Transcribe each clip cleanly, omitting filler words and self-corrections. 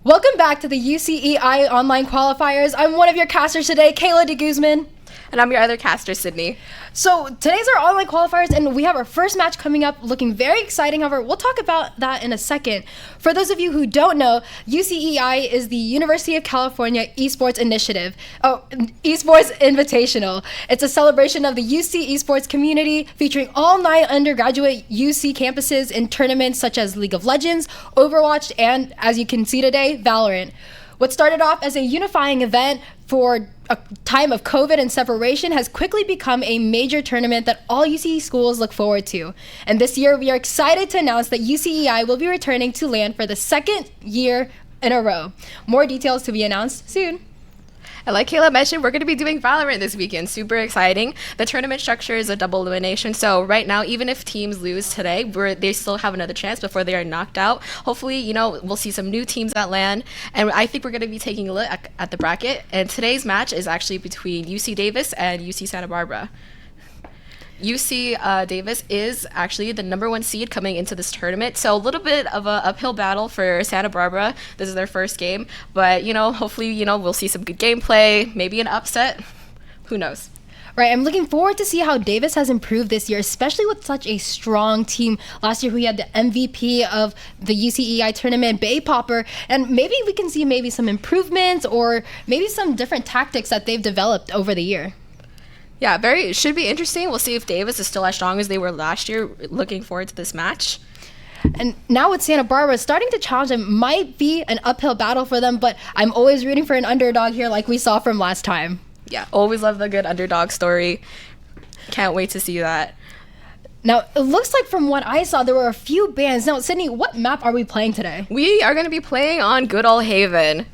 Welcome back to the UCEI online qualifiers. I'm one of your casters today, Kayla de Guzman. And I'm your other caster, Sydney. So today's our online qualifiers, and we have our first match coming up, looking very exciting. However, we'll talk about that in a second. For those of you who don't know, UCEI is the University of California Esports Initiative. Esports Invitational. It's a celebration of the UC esports community, featuring all 9 undergraduate UC campuses in tournaments such as League of Legends, Overwatch, and, as you can see today, VALORANT. What started off as a unifying event for a time of COVID and separation has quickly become a major tournament that all UC schools look forward to. And this year, we are excited to announce that UCEI will be returning to LAN for the second year in a row. More details to be announced soon. And like Kayla mentioned, we're going to be doing VALORANT this weekend. Super exciting. The tournament structure is a double elimination. So right now, even if teams lose today, they still have another chance before they are knocked out. Hopefully, we'll see some new teams at LAN. And I think we're going to be taking a look at the bracket. And today's match is actually between UC Davis and UC Santa Barbara. UC Davis is actually the #1 seed coming into this tournament, so a little bit of an uphill battle for Santa Barbara. This is their first game, but hopefully we'll see some good gameplay, maybe an upset. Who knows? Right, I'm looking forward to see how Davis has improved this year, especially with such a strong team. Last year we had the MVP of the UCEI tournament, Bay Popper, and maybe we can see some improvements or maybe some different tactics that they've developed over the year. Yeah, should be interesting. We'll see if Davis is still as strong as they were last year. Looking forward to this match. And now with Santa Barbara starting to challenge them, might be an uphill battle for them, but I'm always rooting for an underdog here like we saw from last time. Yeah, always love the good underdog story. Can't wait to see that. Now, it looks like from what I saw, there were a few bans. Now, Sydney, what map are we playing today? We are going to be playing on good old Haven.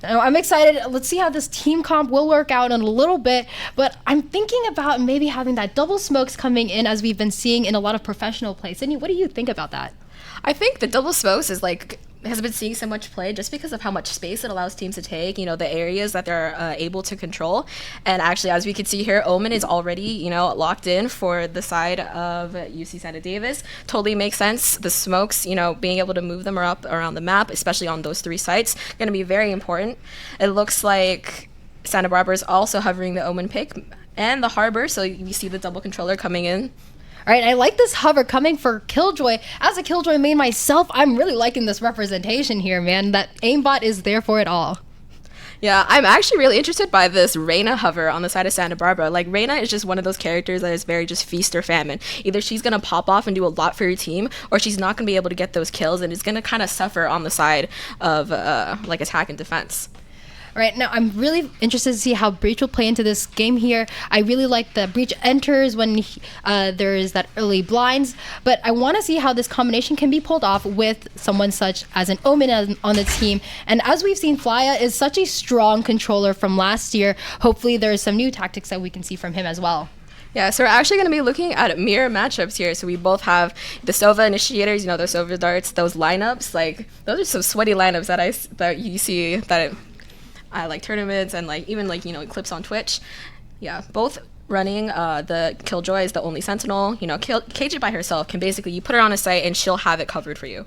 Now, I'm excited. Let's see how this team comp will work out in a little bit, but I'm thinking about maybe having that double smokes coming in as we've been seeing in a lot of professional play. Sydney, what do you think about that? I think the double smokes has been seeing so much play just because of how much space it allows teams to take, the areas that they're able to control. And actually, as we can see here, Omen is already, locked in for the side of UC Santa Davis. Totally makes sense. The smokes, being able to move them up around the map, especially on those 3 sites, going to be very important. It looks like Santa Barbara is also hovering the Omen pick and the Harbor, so you see the double controller coming in. All right, I like this hover coming for Killjoy. As a Killjoy main myself, I'm really liking this representation here, man. That aimbot is there for it all. Yeah, I'm actually really interested by this Reyna hover on the side of Santa Barbara. Like, Reyna is just one of those characters that is very just feast or famine. Either she's going to pop off and do a lot for your team, or she's not going to be able to get those kills, and is going to kind of suffer on the side of attack and defense. Right, now I'm really interested to see how Breach will play into this game here. I really like that Breach enters when there is that early blinds, but I want to see how this combination can be pulled off with someone such as an Omen on the team. And as we've seen, Flya is such a strong controller from last year. Hopefully there's some new tactics that we can see from him as well. Yeah, so we're actually going to be looking at mirror matchups here. So we both have the Sova initiators, the Sova darts, those lineups. Like, those are some sweaty lineups that you see that I like tournaments and even clips on Twitch. Yeah, both running the Killjoy is the only Sentinel. KJ by herself can basically, you put her on a site and she'll have it covered for you.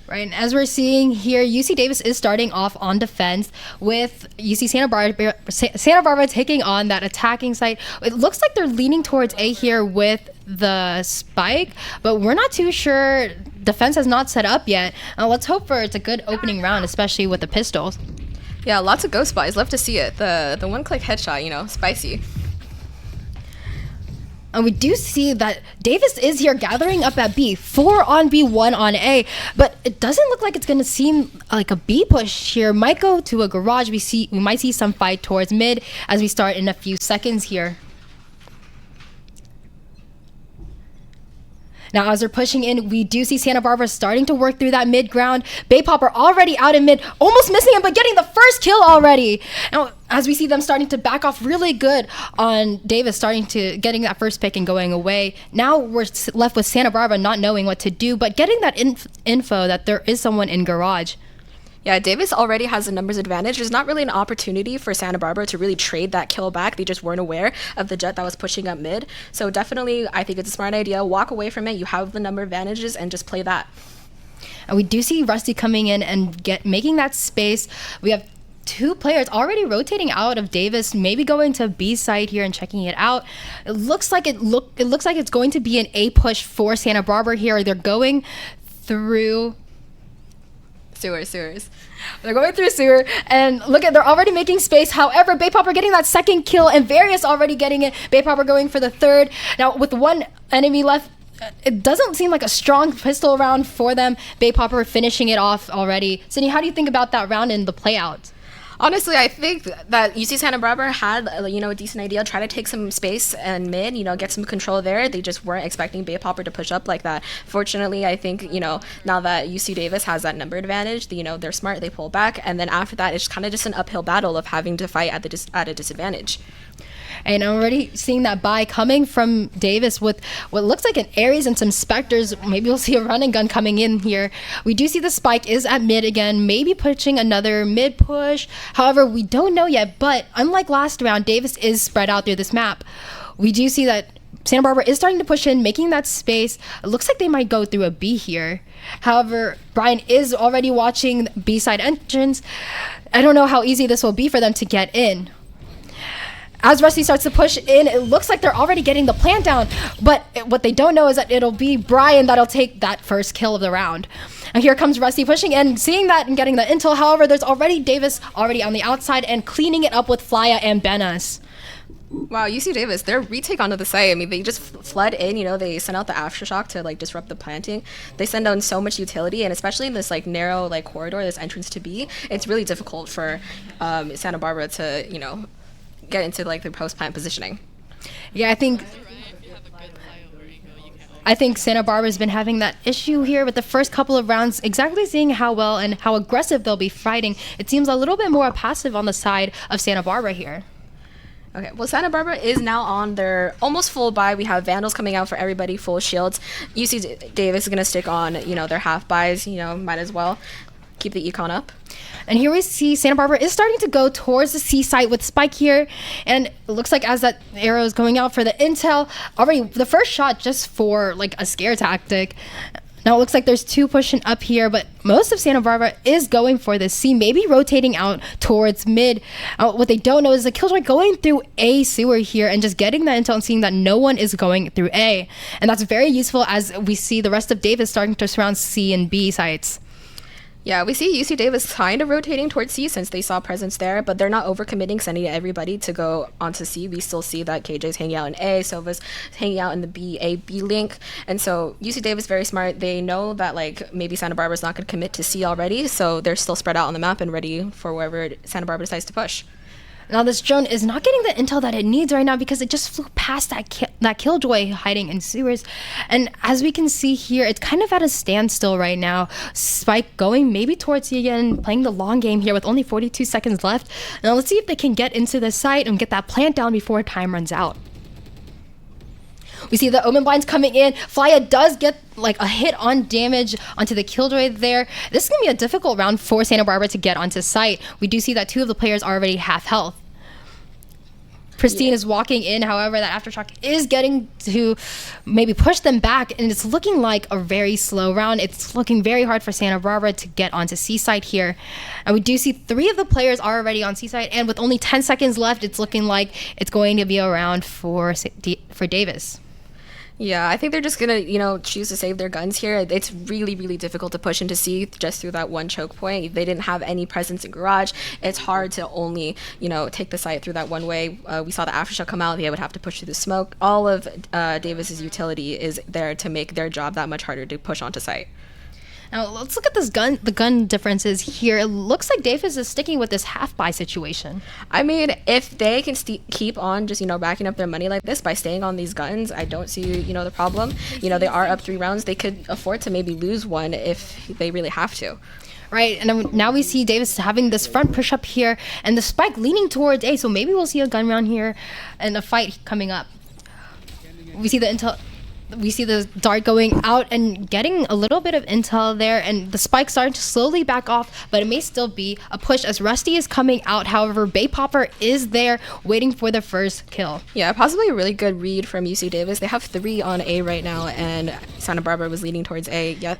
Right, and as we're seeing here, UC Davis is starting off on defense with UC Santa Barbara taking on that attacking site. It looks like they're leaning towards A here with the spike, but we're not too sure. Defense has not set up yet. Let's hope for it's a good opening round, especially with the pistols. Yeah, lots of ghost spies. Love to see it. The one-click headshot, spicy. And we do see that Davis is here gathering up at B, 4 on B, 1 on A, but it doesn't look like it's going to seem like a B push here. Might go to a garage. We might see some fight towards mid as we start in a few seconds here. Now, as they're pushing in, we do see Santa Barbara starting to work through that mid ground. Bay Popper already out in mid, almost missing him, but getting the first kill already. Now, as we see them starting to back off really good on Davis, getting that first pick and going away. Now we're left with Santa Barbara not knowing what to do, but getting that info that there is someone in garage. Yeah, Davis already has a numbers advantage. There's not really an opportunity for Santa Barbara to really trade that kill back. They just weren't aware of the jet that was pushing up mid. So definitely, I think it's a smart idea. Walk away from it. You have the number advantages and just play that. And we do see Rusty coming in and making that space. We have two players already rotating out of Davis, maybe going to B side here and checking it out. It looks like it's going to be an A push for Santa Barbara here. They're going through sewers. They're going through sewer, and look at, they're already making space. However, Baypopper getting that second kill, and Various already getting it. Baypopper going for the third. Now with one enemy left, it doesn't seem like a strong pistol round for them. Baypopper finishing it off already. Sydney, how do you think about that round and the play out? Honestly, I think that UC Santa Barbara had, a decent idea, try to take some space and mid, get some control there. They just weren't expecting Baypopper to push up like that. Fortunately, I think, now that UC Davis has that number advantage, they're smart, they pull back, and then after that, it's kind of just an uphill battle of having to fight at a disadvantage. And I'm already seeing that buy coming from Davis with what looks like an Ares and some Spectres. Maybe we'll see a run and gun coming in here. We do see the spike is at mid again, maybe pushing another mid push. However, we don't know yet, but unlike last round, Davis is spread out through this map. We do see that Santa Barbara is starting to push in, making that space. It looks like they might go through a B here. However, Brian is already watching B-side entrance. I don't know how easy this will be for them to get in. As Rusty starts to push in, it looks like they're already getting the plant down, but what they don't know is that it'll be Brian that'll take that first kill of the round. And here comes Rusty pushing in, seeing that and getting the intel. However, there's already Davis already on the outside and cleaning it up with Flya and Benas. Wow, UC Davis, their retake onto the site. I mean, they just fled in, they sent out the aftershock to disrupt the planting. They send down so much utility, and especially in this narrow corridor, this entrance to B, it's really difficult for Santa Barbara to, get into the post-plant positioning. Yeah, I think Santa Barbara's been having that issue here with the first couple of rounds, exactly seeing how well and how aggressive they'll be fighting. It seems a little bit more passive on the side of Santa Barbara here. Okay, well, Santa Barbara is now on their almost full buy. We have Vandals coming out for everybody, full shields. UC Davis is going to stick on, their half buys, might as well keep the econ up. And here we see Santa Barbara is starting to go towards the C site with Spike here. And it looks like as that arrow is going out for the intel, already the first shot just for a scare tactic. Now it looks like there's two pushing up here, but most of Santa Barbara is going for this C, maybe rotating out towards mid. What they don't know is the Killjoy going through A sewer here and just getting that intel and seeing that no one is going through A. And that's very useful as we see the rest of Davis starting to surround C and B sites. Yeah, we see UC Davis kind of rotating towards C since they saw presence there, but they're not overcommitting, sending everybody to go onto C. We still see that KJ's hanging out in A, Silva's hanging out in the B link, and so UC Davis very smart. They know that maybe Santa Barbara's not going to commit to C already, so they're still spread out on the map and ready for wherever Santa Barbara decides to push. Now this drone is not getting the intel that it needs right now because it just flew past that Killjoy hiding in sewers. And as we can see here, it's kind of at a standstill right now. Spike going maybe towards C again, playing the long game here with only 42 seconds left. Now let's see if they can get into the site and get that plant down before time runs out. We see the Omen blinds coming in. Flya does get a hit on damage onto the Killjoy there. This is going to be a difficult round for Santa Barbara to get onto site. We do see that two of the players are already half health. Pristine is walking in, however, that aftershock is getting to maybe push them back, and it's looking like a very slow round. It's looking very hard for Santa Barbara to get onto C-side here. And we do see three of the players are already on C-side, and with only 10 seconds left, it's looking like it's going to be a round for Davis. Yeah, I think they're just going to, choose to save their guns here. It's really, really difficult to push into C just through that one choke point. They didn't have any presence in garage. It's hard to only, take the site through that one way. We saw the aftershock come out. They would have to push through the smoke. All of Davis's utility is there to make their job that much harder to push onto site. Now let's look at the gun differences here. It looks like Davis is sticking with this half-buy situation. I mean, if they can keep on just, backing up their money like this by staying on these guns, I don't see, the problem. They are up 3 rounds. They could afford to maybe lose one if they really have to. Right, and now we see Davis having this front push up here and the Spike leaning towards A, so maybe we'll see a gun round here and a fight coming up. We see the intel. We see the dart going out and getting a little bit of intel there, and the Spike starting to slowly back off, but it may still be a push as Rusty is coming out. However, Baypopper is there waiting for the first kill. Yeah, possibly a really good read from UC Davis. They have 3 on A right now, and Santa Barbara was leading towards A. Yeah.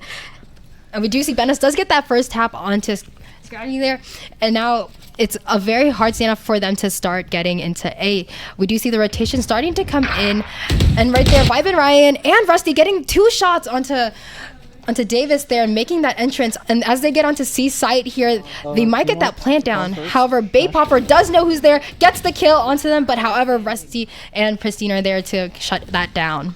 And we do see Benes does get that first tap onto Scotty there. And now it's a very hard standoff for them to start getting into A. We do see the rotation starting to come in. And right there, Vibe and Ryan and Rusty getting 2 shots onto Davis there and making that entrance. And as they get onto C site here, they might get that plant down. However, Bay Popper does know who's there, gets the kill onto them, but however, Rusty and Pristine are there to shut that down.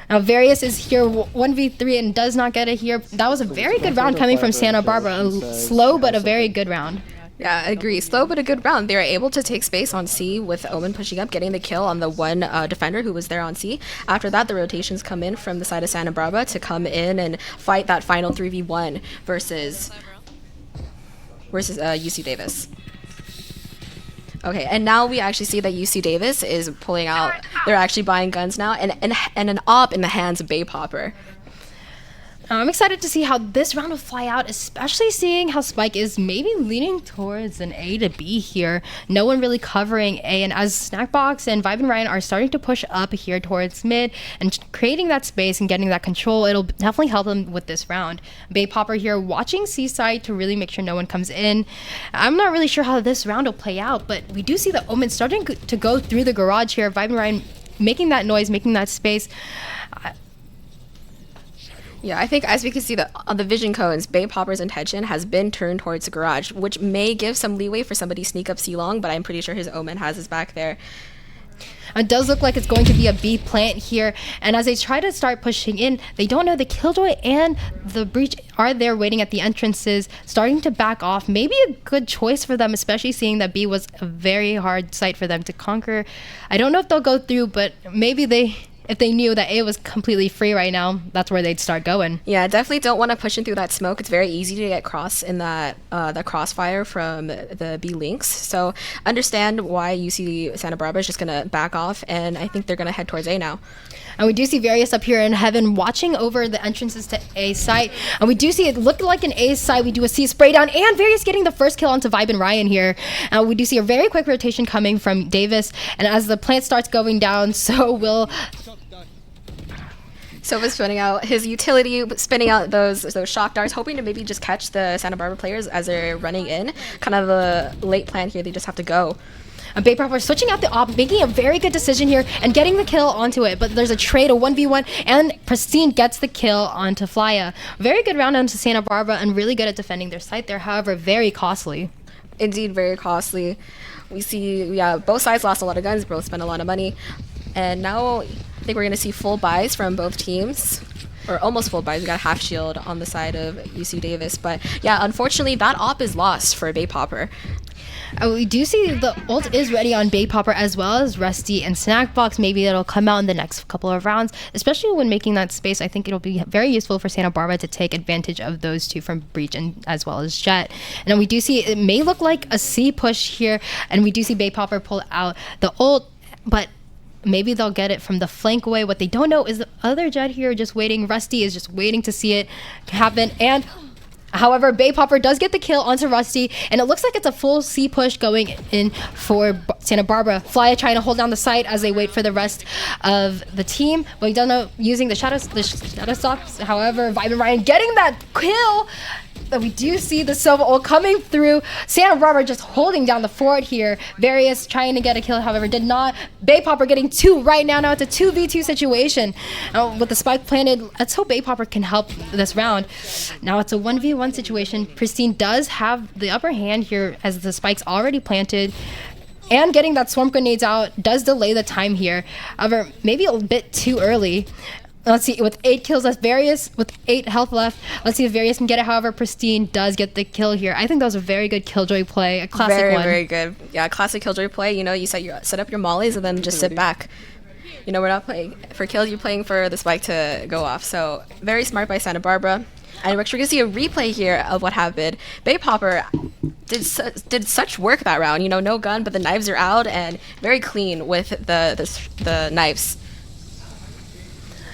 Now, Various is here 1v3 and does not get it here. That was a very good round coming from Santa Barbara. A slow, but a very good round. Yeah, I agree. Slow but a good round. They were able to take space on C with Omen pushing up, getting the kill on the one defender who was there on C. After that, the rotations come in from the side of Santa Barbara to come in and fight that final 3v1 versus UC Davis. Okay, and now we actually see that UC Davis is pulling out. They're actually buying guns now, and an op in the hands of Bay Popper. I'm excited to see how this round will fly out, especially seeing how Spike is maybe leaning towards an A to B here. No one really covering A, and as Snackbox and Vibe and Ryan are starting to push up here towards mid and creating that space and getting that control, it'll definitely help them with this round. Bay Popper here watching C side to really make sure no one comes in. I'm not really sure how this round will play out, but we do see the Omen starting to go through the garage here. Vibe and Ryan making that noise, making that space. Yeah, I think as we can see on the vision cones, Bay Popper's intention has been turned towards the garage, which may give some leeway for somebody to sneak up C-Long, but I'm pretty sure his Omen has his back there. It does look like it's going to be a B plant here, and as they try to start pushing in, they don't know the Killjoy and the Breach are there waiting at the entrances, starting to back off. Maybe a good choice for them, especially seeing that B was a very hard site for them to conquer. I don't know if they'll go through, but maybe if they knew that A was completely free right now, that's where they'd start going. Yeah, definitely don't want to push in through that smoke. It's very easy to get cross in that the crossfire from the B links. So understand why UC Santa Barbara is just going to back off, and I think they're going to head towards A now. And we do see Various up here in heaven watching over the entrances to A site. And we do see it look like an A site. We do a C spray down and Various getting the first kill onto Vibe and Ryan here. And we do see a very quick rotation coming from Davis. And as the plant starts going down, so will Silva's spinning out his utility, spinning out those shock darts, hoping to maybe just catch the Santa Barbara players as they're running in. Kind of a late plan here. They just have to go. Bay Popper switching out the op, making a very good decision here and getting the kill onto it. But there's a trade, a 1v1, and Pristine gets the kill onto Flya. Very good round onto Santa Barbara and really good at defending their site there. However, very costly. Indeed, very costly. We see, yeah, both sides lost a lot of guns, both spent a lot of money. And now I think we're going to see full buys from both teams. Or almost full buys. We got a half shield on the side of UC Davis. But yeah, unfortunately, that op is lost for Bay Popper. We do see the ult is ready on Bay Popper as well as Rusty and Snackbox. Maybe it'll come out in the next couple of rounds, especially when making that space. I think it'll be very useful for Santa Barbara to take advantage of those two from Breach and as well as Jet. And then we do see it may look like a C push here, and we do see Bay Popper pull out the ult, but maybe they'll get it from the flank away. What they don't know is the other Jet here just waiting. Rusty is just waiting to see it happen. And however, Bay Popper does get the kill onto Rusty, and it looks like it's a full C push going in for Santa Barbara. Flya trying to hold down the site as they wait for the rest of the team. But we don't know using the shadow stops. However, Vibe and Ryan getting that kill. But we do see the Silva ult coming through. Santa Barbara just holding down the fort here. Various trying to get a kill, however, did not. Bay Popper getting 2 right now. Now it's a 2v2 situation. With the spike planted, let's hope Bay Popper can help this round. Now it's a 1v1 situation. Pristine does have the upper hand here as the spike's already planted. And getting that swarm grenades out does delay the time here. However, maybe a bit too early. Let's see, with 8 kills, that's Various with 8 health left. Let's see if Various can get it. However, Pristine does get the kill here. I think that was a very good Killjoy play, a classic one. Very good. Yeah, classic Killjoy play. You know, you set up your mollies and then just sit back. You know, we're not playing for kills, you're playing for the spike to go off. So, very smart by Santa Barbara. And we're going to see a replay here of what happened. Bay Popper did such work that round. You know, no gun, but the knives are out and very clean with the knives.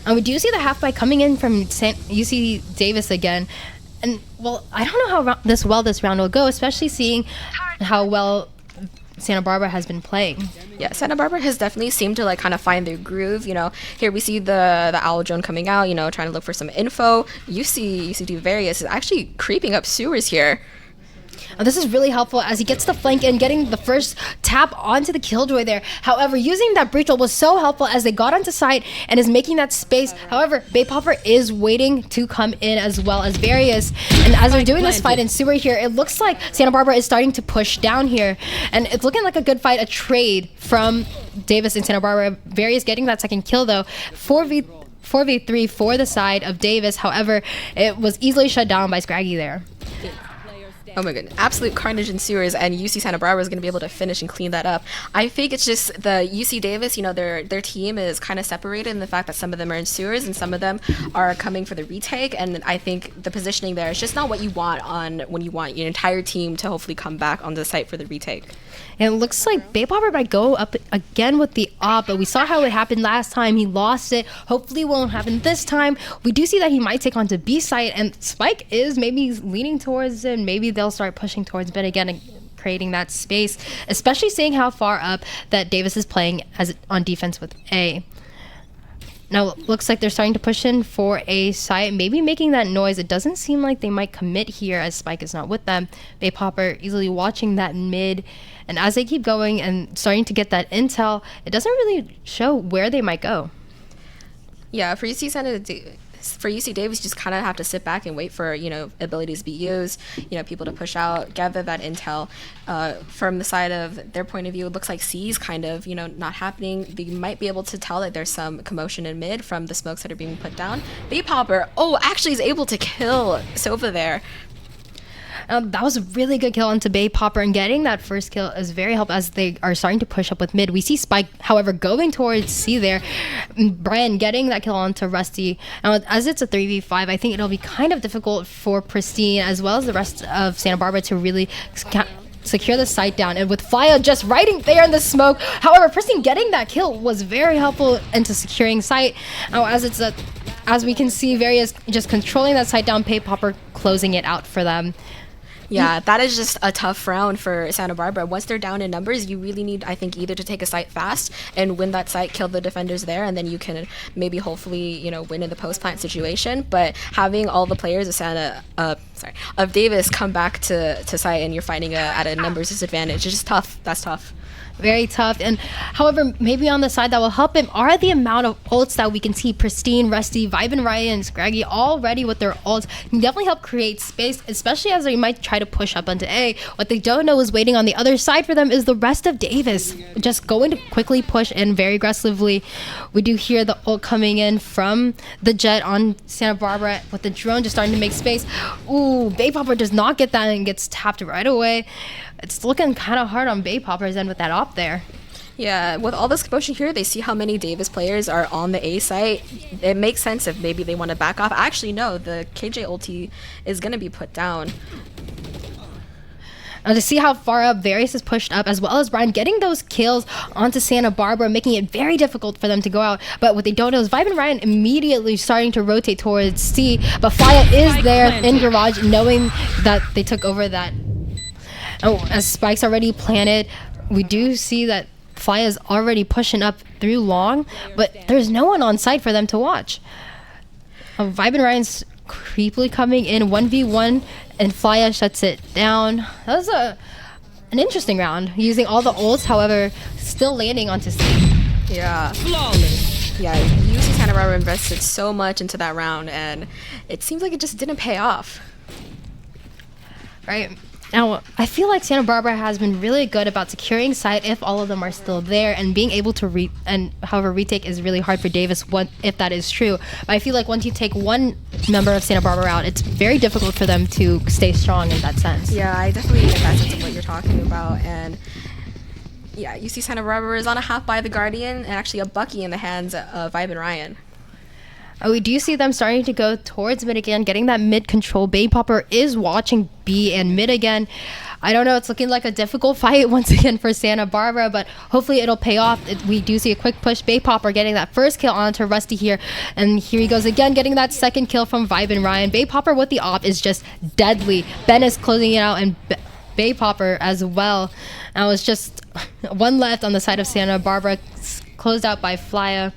And we do see the half buy coming in from UC Davis again. And, well, I don't know how this round will go, especially seeing how well Santa Barbara has been playing. Yeah, Santa Barbara has definitely seemed to like kind of find their groove. Here we see the owl drone coming out. Trying to look for some info. UCD Various is actually creeping up sewers here. This is really helpful as he gets the flank and getting the first tap onto the Killjoy there. However, using that breach ult was so helpful as they got onto site and is making that space. However, Baypopper is waiting to come in as well as Various. And as they're doing this fight in sewer here, it looks like Santa Barbara is starting to push down here. And it's looking like a good fight, a trade from Davis and Santa Barbara. Various getting that second kill though. 4v3 for the side of Davis. However, it was easily shut down by Scraggy there. Oh my goodness, absolute carnage in sewers, and UC Santa Barbara is going to be able to finish and clean that up. I think it's just the UC Davis, their team is kind of separated in the fact that some of them are in sewers and some of them are coming for the retake, and I think the positioning there is just not what you want when you want your entire team to hopefully come back on the site for the retake. And it looks like Baypopper might go up again with the op, but we saw how it happened last time. He lost it. Hopefully it won't happen this time. We do see that he might take on to B site, and Spike is maybe leaning towards it. Maybe they'll start pushing towards mid again and creating that space, especially seeing how far up that Davis is playing on defense with A. Now, it looks like they're starting to push in for a site, maybe making that noise. It doesn't seem like they might commit here as Spike is not with them. Baypopper easily watching that mid. And as they keep going and starting to get that intel, it doesn't really show where they might go. Yeah, for UC Davis, you just kind of have to sit back and wait for, abilities to be used, people to push out, gather that intel. From the side of their point of view, it looks like C is kind of, not happening. They might be able to tell that there's some commotion in mid from the smokes that are being put down. Baypopper, actually is able to kill Sova there. That was a really good kill onto Baypopper, and getting that first kill is very helpful as they are starting to push up with mid. We see Spike, however, going towards C there. Brian getting that kill onto Rusty. Now, as it's a 3v5, I think it'll be kind of difficult for Pristine as well as the rest of Santa Barbara to really secure the site down, and with Flya just right there in the smoke. However, Pristine getting that kill was very helpful into securing site. Now, as we can see, Various just controlling that site down, Baypopper closing it out for them. Yeah, that is just a tough round for Santa Barbara. Once they're down in numbers, you really need, I think, either to take a site fast and win that site, kill the defenders there, and then you can maybe hopefully, win in the post-plant situation. But having all the players of Davis come back to site and you're fighting at a numbers disadvantage, it's just tough. That's tough. Very tough. And however, maybe on the side that will help him are the amount of ults that we can see. Pristine, Rusty, Vibin, Ryan, Scraggy all ready with their ults can definitely help create space, especially as they might try to push up onto A. What they don't know is waiting on the other side for them is the rest of Davis just going to quickly push in very aggressively. We do hear the ult coming in from the Jet on Santa Barbara with the drone just starting to make space. Ooh, Baypopper does not get that and gets tapped right away. It's looking kind of hard on Baypopper's end with that op there. Yeah, with all this commotion here, they see how many Davis players are on the A site. It makes sense if maybe they want to back off. Actually, no, the KJ ulti is going to be put down. To see how far up Various is pushed up, as well as Brian getting those kills onto Santa Barbara, making it very difficult for them to go out. But what they don't know is Vibe and Ryan immediately starting to rotate towards C, but Flya is there in Garage, knowing that they took over that. As Spike's already planted, we do see that Flya is already pushing up through long, but there's no one on site for them to watch. Vibe and Ryan's creepily coming in 1v1, and Flya shuts it down. That was an interesting round, using all the ults, however, still landing onto C. Yeah. Flawless. Yeah, UC Santa Barbara invested so much into that round, and it seems like it just didn't pay off. Right. Now, I feel like Santa Barbara has been really good about securing site if all of them are still there, and being able to however, retake is really hard for Davis if that is true. But I feel like once you take one member of Santa Barbara out, it's very difficult for them to stay strong in that sense. Yeah, I definitely get that sense of what you're talking about. And yeah, you see Santa Barbara is on a half by the Guardian and actually a Bucky in the hands of Vibe and Ryan. We do see them starting to go towards mid again, getting that mid control. Baypopper is watching B and mid again. I don't know, it's looking like a difficult fight once again for Santa Barbara, but hopefully it'll pay off. We do see a quick push. Baypopper getting that first kill onto Rusty here, and here he goes again, getting that second kill from Vibe and Ryan. Baypopper with the op is just deadly. Ben is closing it out, and Bay Popper as well. Now it's just one left on the side of Santa Barbara, closed out by Flya.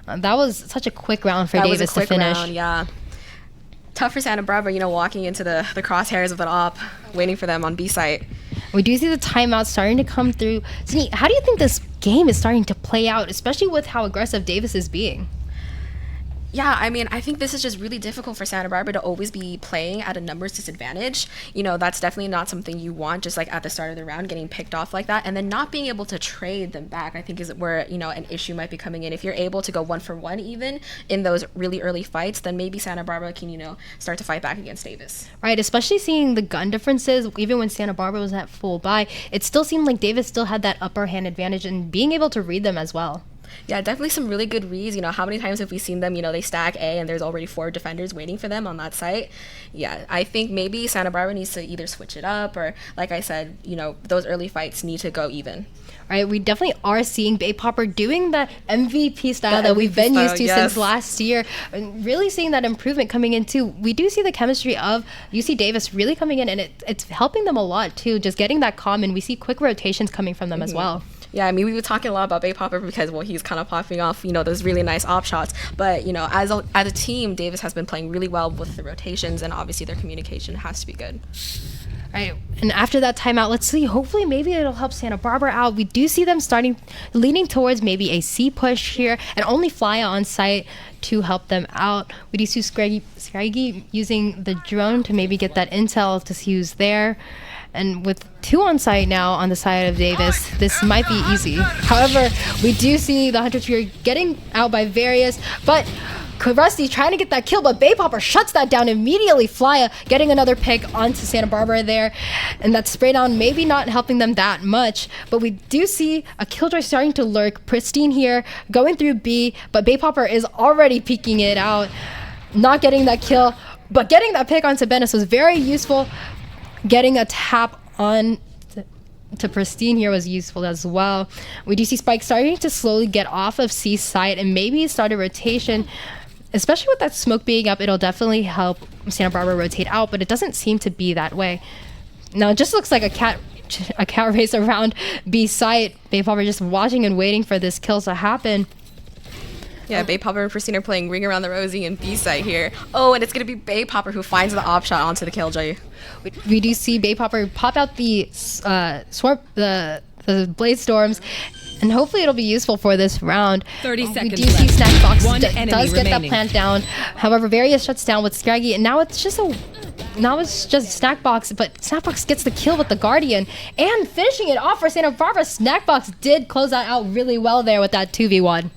That was such a quick round for Davis to finish. Round, yeah. Tough for Santa Barbara, walking into the crosshairs of an op, waiting for them on B site. We do see the timeout starting to come through. Sydney, how do you think this game is starting to play out, especially with how aggressive Davis is being? Yeah, I think this is just really difficult for Santa Barbara to always be playing at a numbers disadvantage. That's definitely not something you want, just like at the start of the round, getting picked off like that, and then not being able to trade them back, I think is where, an issue might be coming in. If you're able to go 1-for-1 even in those really early fights, then maybe Santa Barbara can, start to fight back against Davis. Right, especially seeing the gun differences, even when Santa Barbara was at full buy, it still seemed like Davis still had that upper hand advantage and being able to read them as well. Yeah, definitely some really good reads. How many times have we seen them, they stack A and there's already 4 defenders waiting for them on that site. Yeah, I think maybe Santa Barbara needs to either switch it up or, like I said, those early fights need to go even. Right, we definitely are seeing Bay Popper doing the MVP style that we've been used to since last year. And really seeing that improvement coming in too. We do see the chemistry of UC Davis really coming in, and it's helping them a lot too, just getting that common. We see quick rotations coming from them as well. Yeah, we were talking a lot about Bay Popper because, he's kind of popping off, those really nice op shots. But, as a team, Davis has been playing really well with the rotations, and obviously their communication has to be good. Right, and after that timeout, let's see, hopefully maybe it'll help Santa Barbara out. We do see them leaning towards maybe a C push here, and only Flya on site to help them out. We do see Scraggy using the drone to maybe get that intel to see who's there. And with 2 on site now on the side of Davis, this might be easy. However, we do see the Hunter Tree getting out by Various, but Rusty trying to get that kill, but Bay Popper shuts that down immediately. Flya getting another pick onto Santa Barbara there, and that spray down maybe not helping them that much, but we do see a Killjoy starting to lurk. Pristine here going through B, but Bay Popper is already peeking it out, not getting that kill, but getting that pick onto Bennis was very useful. Getting a tap on to Pristine here was useful as well. We do see Spike starting to slowly get off of C site and maybe start a rotation. Especially with that smoke being up, it'll definitely help Santa Barbara rotate out, but it doesn't seem to be that way. Now it just looks like a cat race around B site. Bay Popper just watching and waiting for this kill to happen. Yeah, Bay Popper and Pristine are playing Ring Around the Rosie and B site here. Oh, and it's going to be Bay Popper who finds the op shot onto the Killjoy. We do see Bay Popper pop out the Blade Storms, and hopefully it'll be useful for this round. 30 seconds We do see Snackbox does get remaining. that plant down. However, Various shuts down with Scraggy, and now it's just Snackbox, but Snackbox gets the kill with the Guardian and finishing it off for Santa Barbara. Snackbox did close that out really well there with that 2v1.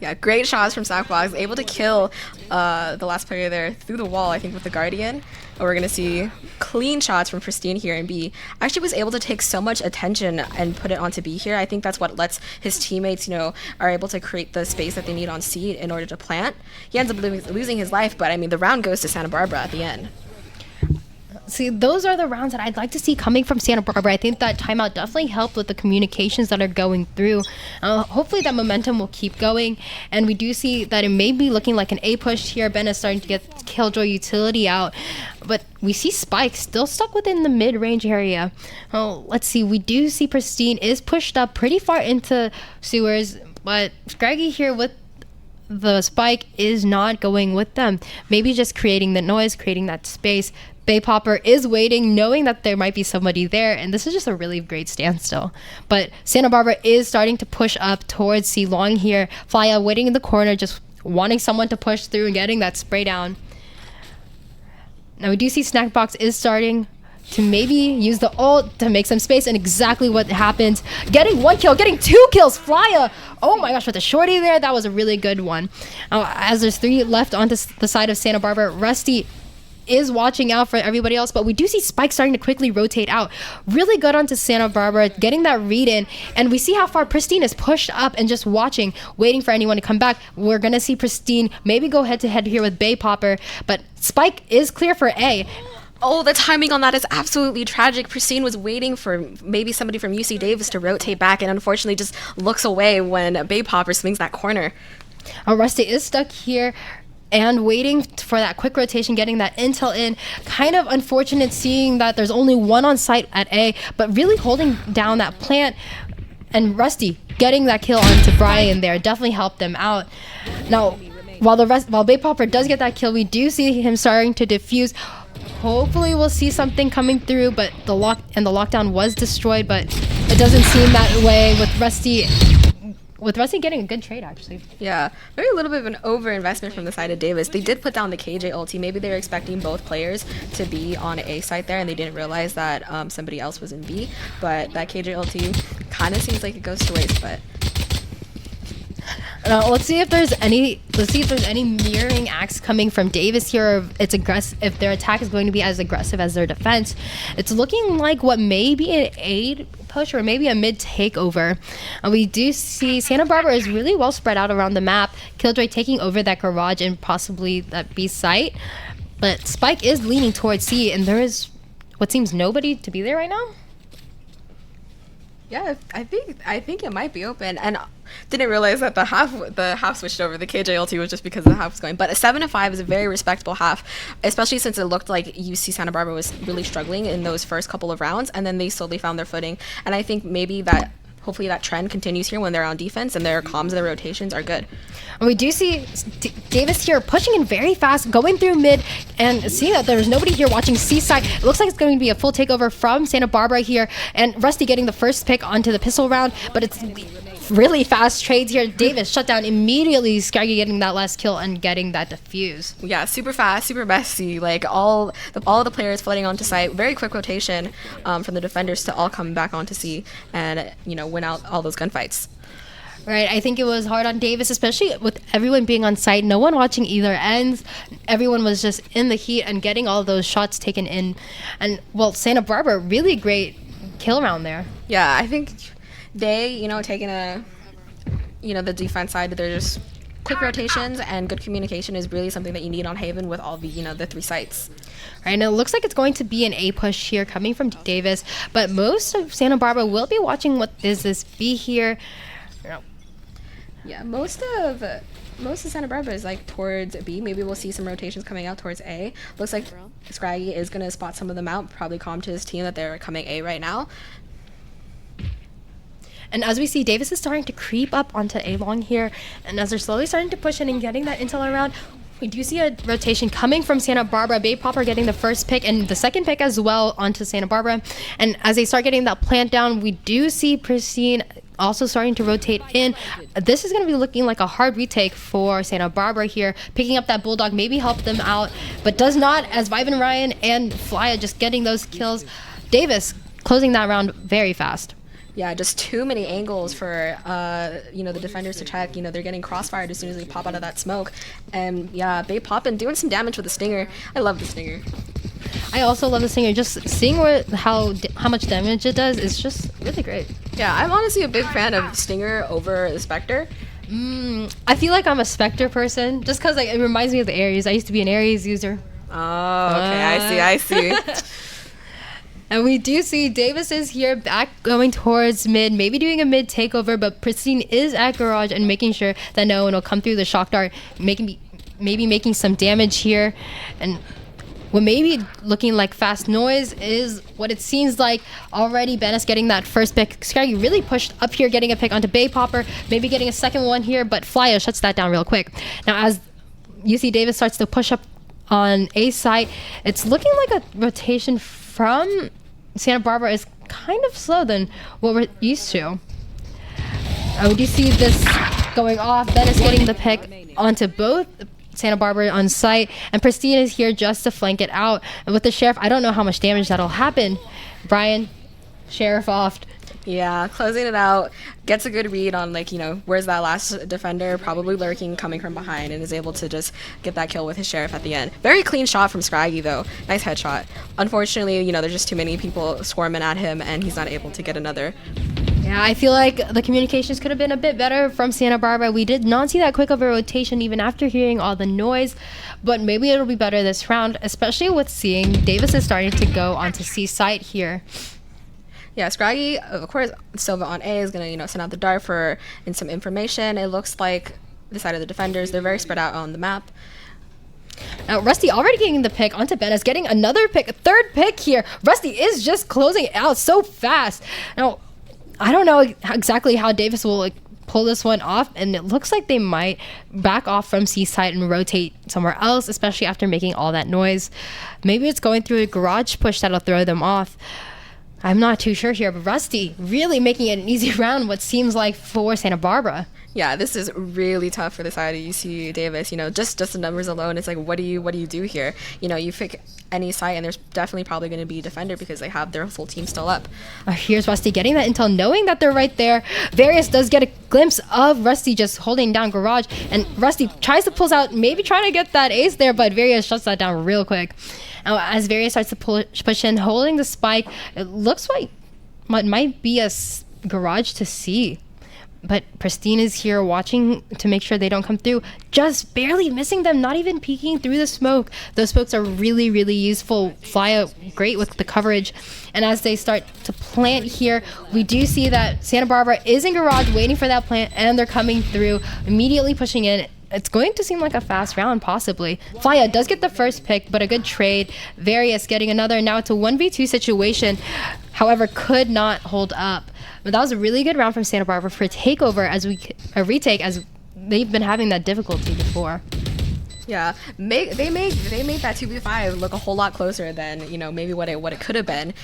Yeah, great shots from Snackbox, able to kill the last player there through the wall, I think, with the Guardian. And we're going to see clean shots from Pristine here in B. Actually was able to take so much attention and put it onto B here. I think that's what lets his teammates, are able to create the space that they need on C in order to plant. He ends up losing his life, but the round goes to Santa Barbara at the end. See, those are the rounds that I'd like to see coming from Santa Barbara. I think that timeout definitely helped with the communications that are going through. Hopefully that momentum will keep going. And we do see that it may be looking like an A push here. Ben is starting to get Killjoy utility out. But we see Spike still stuck within the mid-range area. Let's see. We do see Pristine is pushed up pretty far into sewers. But Scraggy here with the Spike is not going with them. Maybe just creating the noise, creating that space. Bay Popper is waiting, knowing that there might be somebody there, and this is just a really great standstill. But Santa Barbara is starting to push up towards C Long here. Flya waiting in the corner, just wanting someone to push through and getting that spray down. Now we do see Snackbox is starting to maybe use the ult to make some space, and exactly what happens. Getting 1 kill, getting 2 kills, Flya! Oh my gosh, with the shorty there, that was a really good one. As there's 3 left on the side of Santa Barbara, Rusty is watching out for everybody else, but we do see Spike starting to quickly rotate out. Really good onto Santa Barbara, getting that read in, and we see how far Pristine is pushed up and just watching, waiting for anyone to come back. We're gonna see Pristine maybe go head to head here with Bay Popper, but Spike is clear for A. Oh, the timing on that is absolutely tragic. Pristine was waiting for maybe somebody from UC Davis to rotate back, and unfortunately just looks away when Bay Popper swings that corner. Rusty is stuck here. and waiting for that quick rotation, getting that intel in. Kind of unfortunate seeing that there's only one on site at A, but really holding down that plant. And Rusty getting that kill onto Brian there definitely helped them out. Now, while Bay Popper does get that kill, we do see him starting to defuse. Hopefully we'll see something coming through, but the lockdown was destroyed, but it doesn't seem that way with Rusty. With Rusty getting a good trade, actually. Yeah, maybe a little bit of an over-investment from the side of Davis. They did put down the KJ ulti. Maybe they were expecting both players to be on A site there, and they didn't realize that somebody else was in B. But that KJ ulti kind of seems like it goes to waste. But let's see if there's any mirroring acts coming from Davis here. Or it's aggressive. If their attack is going to be as aggressive as their defense, it's looking like what may be an A push or maybe a mid takeover. And we do see Santa Barbara is really well spread out around the map. Killjoy taking over that garage and possibly that B site, but Spike is leaning towards C, and there is what seems nobody to be there right now. yeah, I think it might be open, and didn't realize that the half switched over. The KJ ulti was just because the half was going. But a 7-5 is a very respectable half, especially since it looked like UC Santa Barbara was really struggling in those first couple of rounds, and then they slowly found their footing. And I think maybe that hopefully that trend continues here when they're on defense and their comms and their rotations are good. And we do see Davis here pushing in very fast, going through mid, and seeing that there's nobody here watching C-side. It looks like it's going to be a full takeover from Santa Barbara here, and Rusty getting the first pick onto the pistol round, but it's really fast trades here. Davis shut down immediately, Scraggy getting that last kill and getting that defuse. Yeah, super fast, super messy. Like all the players flooding onto site. Very quick rotation from the defenders to all come back onto C and win out all those gunfights. Right, I think it was hard on Davis, especially with everyone being on site, no one watching either ends. Everyone was just in the heat and getting all those shots taken in. And, well, Santa Barbara, really great kill round there. Yeah, I think they, taking the defense side, they're just quick rotations and good communication is really something that you need on Haven with all the, the 3 sites. Right, and it looks like it's going to be an A push here coming from Davis, but most of Santa Barbara will be watching what is this B here. Yeah, most of Santa Barbara is like towards B. Maybe we'll see some rotations coming out towards A. Looks like Scraggy is going to spot some of them out, probably calm to his team that they're coming A right now. And as we see, Davis is starting to creep up onto A-long here, and as they're slowly starting to push in and getting that intel around, we do see a rotation coming from Santa Barbara. Bay Popper getting the first pick and the second pick as well onto Santa Barbara. And as they start getting that plant down, we do see Pristine also starting to rotate in. This is going to be looking like a hard retake for Santa Barbara here. Picking up that Bulldog maybe help them out, but does not, as Vivan Ryan and Flya just getting those kills. Davis closing that round very fast. Yeah, just too many angles for the defenders to check. They're getting crossfired as soon as they pop out of that smoke. And yeah, Bay popping, doing some damage with the Stinger. I love the Stinger. I also love the Stinger. Just seeing how much damage it does is just really great. Yeah, I'm honestly a big fan of Stinger over the Spectre. I feel like I'm a Spectre person just because it reminds me of the Ares. I used to be an Ares user. Oh, okay, I see. And we do see Davis is here back going towards mid, maybe doing a mid takeover, but Pristine is at garage and making sure that no one will come through the shock dart, maybe making some damage here. And what may be looking like fast noise is what it seems like already Bennis getting that first pick. Scraggy really pushed up here, getting a pick onto Bay Popper, maybe getting a second one here, but Flya shuts that down real quick. Now as UC Davis starts to push up on A site, it's looking like a rotation from Santa Barbara is kind of slow than what we're used to. We do see this going off. Bennis getting the pick onto both Santa Barbara on site, and Pristine is here just to flank it out. And with the Sheriff, I don't know how much damage that'll happen. Brian, Sheriff off. Yeah, closing it out, gets a good read on where's that last defender, probably lurking, coming from behind, and is able to just get that kill with his Sheriff at the end. Very clean shot from Scraggy though, nice headshot. Unfortunately, there's just too many people swarming at him and he's not able to get another. Yeah, I feel like the communications could have been a bit better from Santa Barbara. We did not see that quick of a rotation even after hearing all the noise, but maybe it'll be better this round, especially with seeing Davis is starting to go onto C site here. Yeah, Scraggy, of course, Silva on A is going to, send out the dart for some information. It looks like the side of the defenders, they're very spread out on the map. Now, Rusty already getting the pick onto Benes, getting another pick, a third pick here. Rusty is just closing it out so fast. Now, I don't know exactly how Davis will pull this one off, and it looks like they might back off from Seaside and rotate somewhere else, especially after making all that noise. Maybe it's going through a garage push that'll throw them off. I'm not too sure here, but Rusty really making it an easy round, what seems like, for Santa Barbara. Yeah, this is really tough for the side of UC Davis. Just the numbers alone, it's like, what do you do here? You pick any site, and there's definitely probably going to be a defender because they have their full team still up. Here's Rusty getting that intel, knowing that they're right there. Various does get a glimpse of Rusty just holding down garage, and Rusty tries to pull out, maybe trying to get that ace there, but Various shuts that down real quick. Now, as Various starts to push in, holding the spike, it looks like it might be a garage to see. But Pristine is here watching to make sure they don't come through. Just barely missing them, not even peeking through the smoke. Those smokes are really, really useful. Fly out great with the coverage. And as they start to plant here, we do see that Santa Barbara is in garage waiting for that plant, and they're coming through, immediately pushing in. It's going to seem like a fast round, possibly. Flya does get the first pick, but a good trade. Various getting another. Now it's a 1v2 situation. However, could not hold up. But that was a really good round from Santa Barbara for a takeover, a retake, as they've been having that difficulty before. Yeah, they made that 2v5 look a whole lot closer than maybe what it could have been.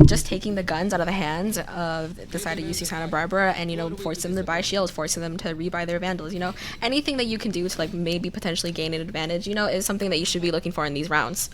Just taking the guns out of the hands of the side of UC Santa Barbara, and forcing them to buy shields, forcing them to rebuy their vandals. Anything that you can do to maybe potentially gain an advantage, is something that you should be looking for in these rounds.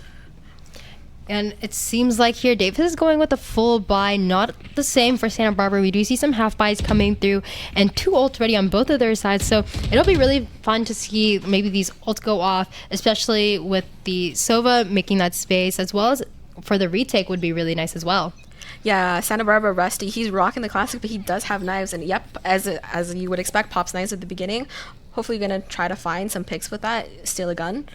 And it seems like here Davis is going with a full buy, not the same for Santa Barbara. We do see some half buys coming through and 2 ults ready on both of their sides. So it'll be really fun to see maybe these ults go off, especially with the Sova making that space, as well as for the retake would be really nice as well. Yeah, Santa Barbara Rusty, he's rocking the classic, but he does have knives. And yep, as you would expect, pops knives at the beginning. Hopefully going to try to find some picks with that, steal a gun.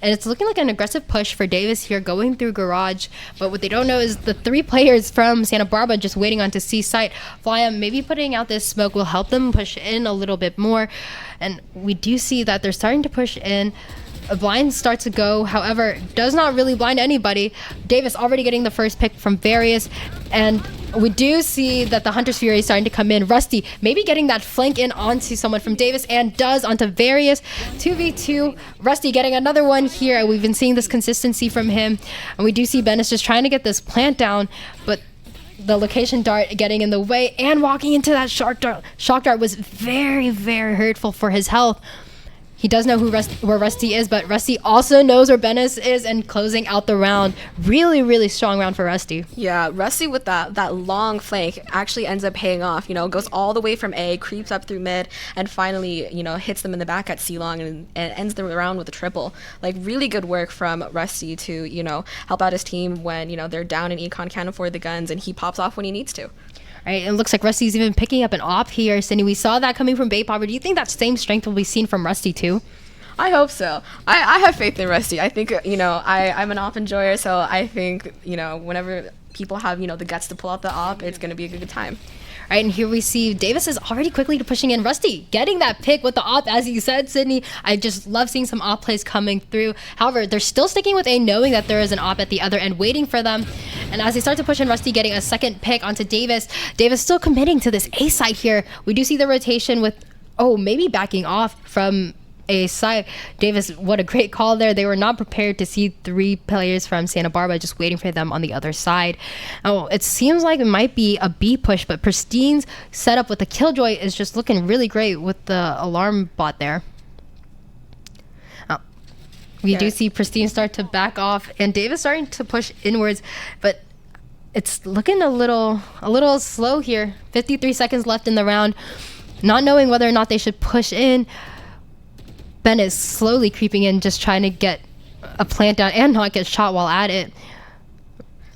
And it's looking like an aggressive push for Davis here, going through garage. But what they don't know is the 3 players from Santa Barbara just waiting on to see site. Flya maybe putting out this smoke will help them push in a little bit more. And we do see that they're starting to push in. A blind starts to go, however, does not really blind anybody. Davis already getting the first pick from Various, and we do see that the Hunter's Fury is starting to come in. Rusty maybe getting that flank in onto someone from Davis, and does onto Various. 2v2, Rusty getting another one here. We've been seeing this consistency from him, and we do see Benes just trying to get this plant down, but the location dart getting in the way, and walking into that shock dart was very, very hurtful for his health. He does know where Rusty is, but Rusty also knows where Benes is, and closing out the round. Really, really strong round for Rusty. Yeah, Rusty with that long flank actually ends up paying off. Goes all the way from A, creeps up through mid, and finally, hits them in the back at C-Long and ends the round with a triple. Really good work from Rusty to, help out his team when, they're down and Econ can't afford the guns, and he pops off when he needs to. Right, it looks like Rusty's even picking up an op here, Cindy. We saw that coming from Bay Popper. Do you think that same strength will be seen from Rusty too? I hope so. I have faith in Rusty. I think, I'm an op enjoyer, so I think, whenever people have, the guts to pull out the op, it's going to be a good time. All right, and here we see Davis is already quickly pushing in. Rusty getting that pick with the op, as you said, Sydney. I just love seeing some op plays coming through. However, they're still sticking with A, knowing that there is an op at the other end waiting for them. And as they start to push in, Rusty getting a second pick onto Davis. Davis still committing to this A side here. We do see the rotation with, maybe backing off from A side. Davis, what a great call there. They were not prepared to see 3 players from Santa Barbara just waiting for them on the other side. It seems like it might be a B push, but Pristine's setup with the Killjoy is just looking really great with the alarm bot there. We do see Pristine start to back off, and Davis starting to push inwards, but it's looking a little slow here. 53 seconds left in the round. Not knowing whether or not they should push in. Ben is slowly creeping in, just trying to get a plant down and not get shot while at it.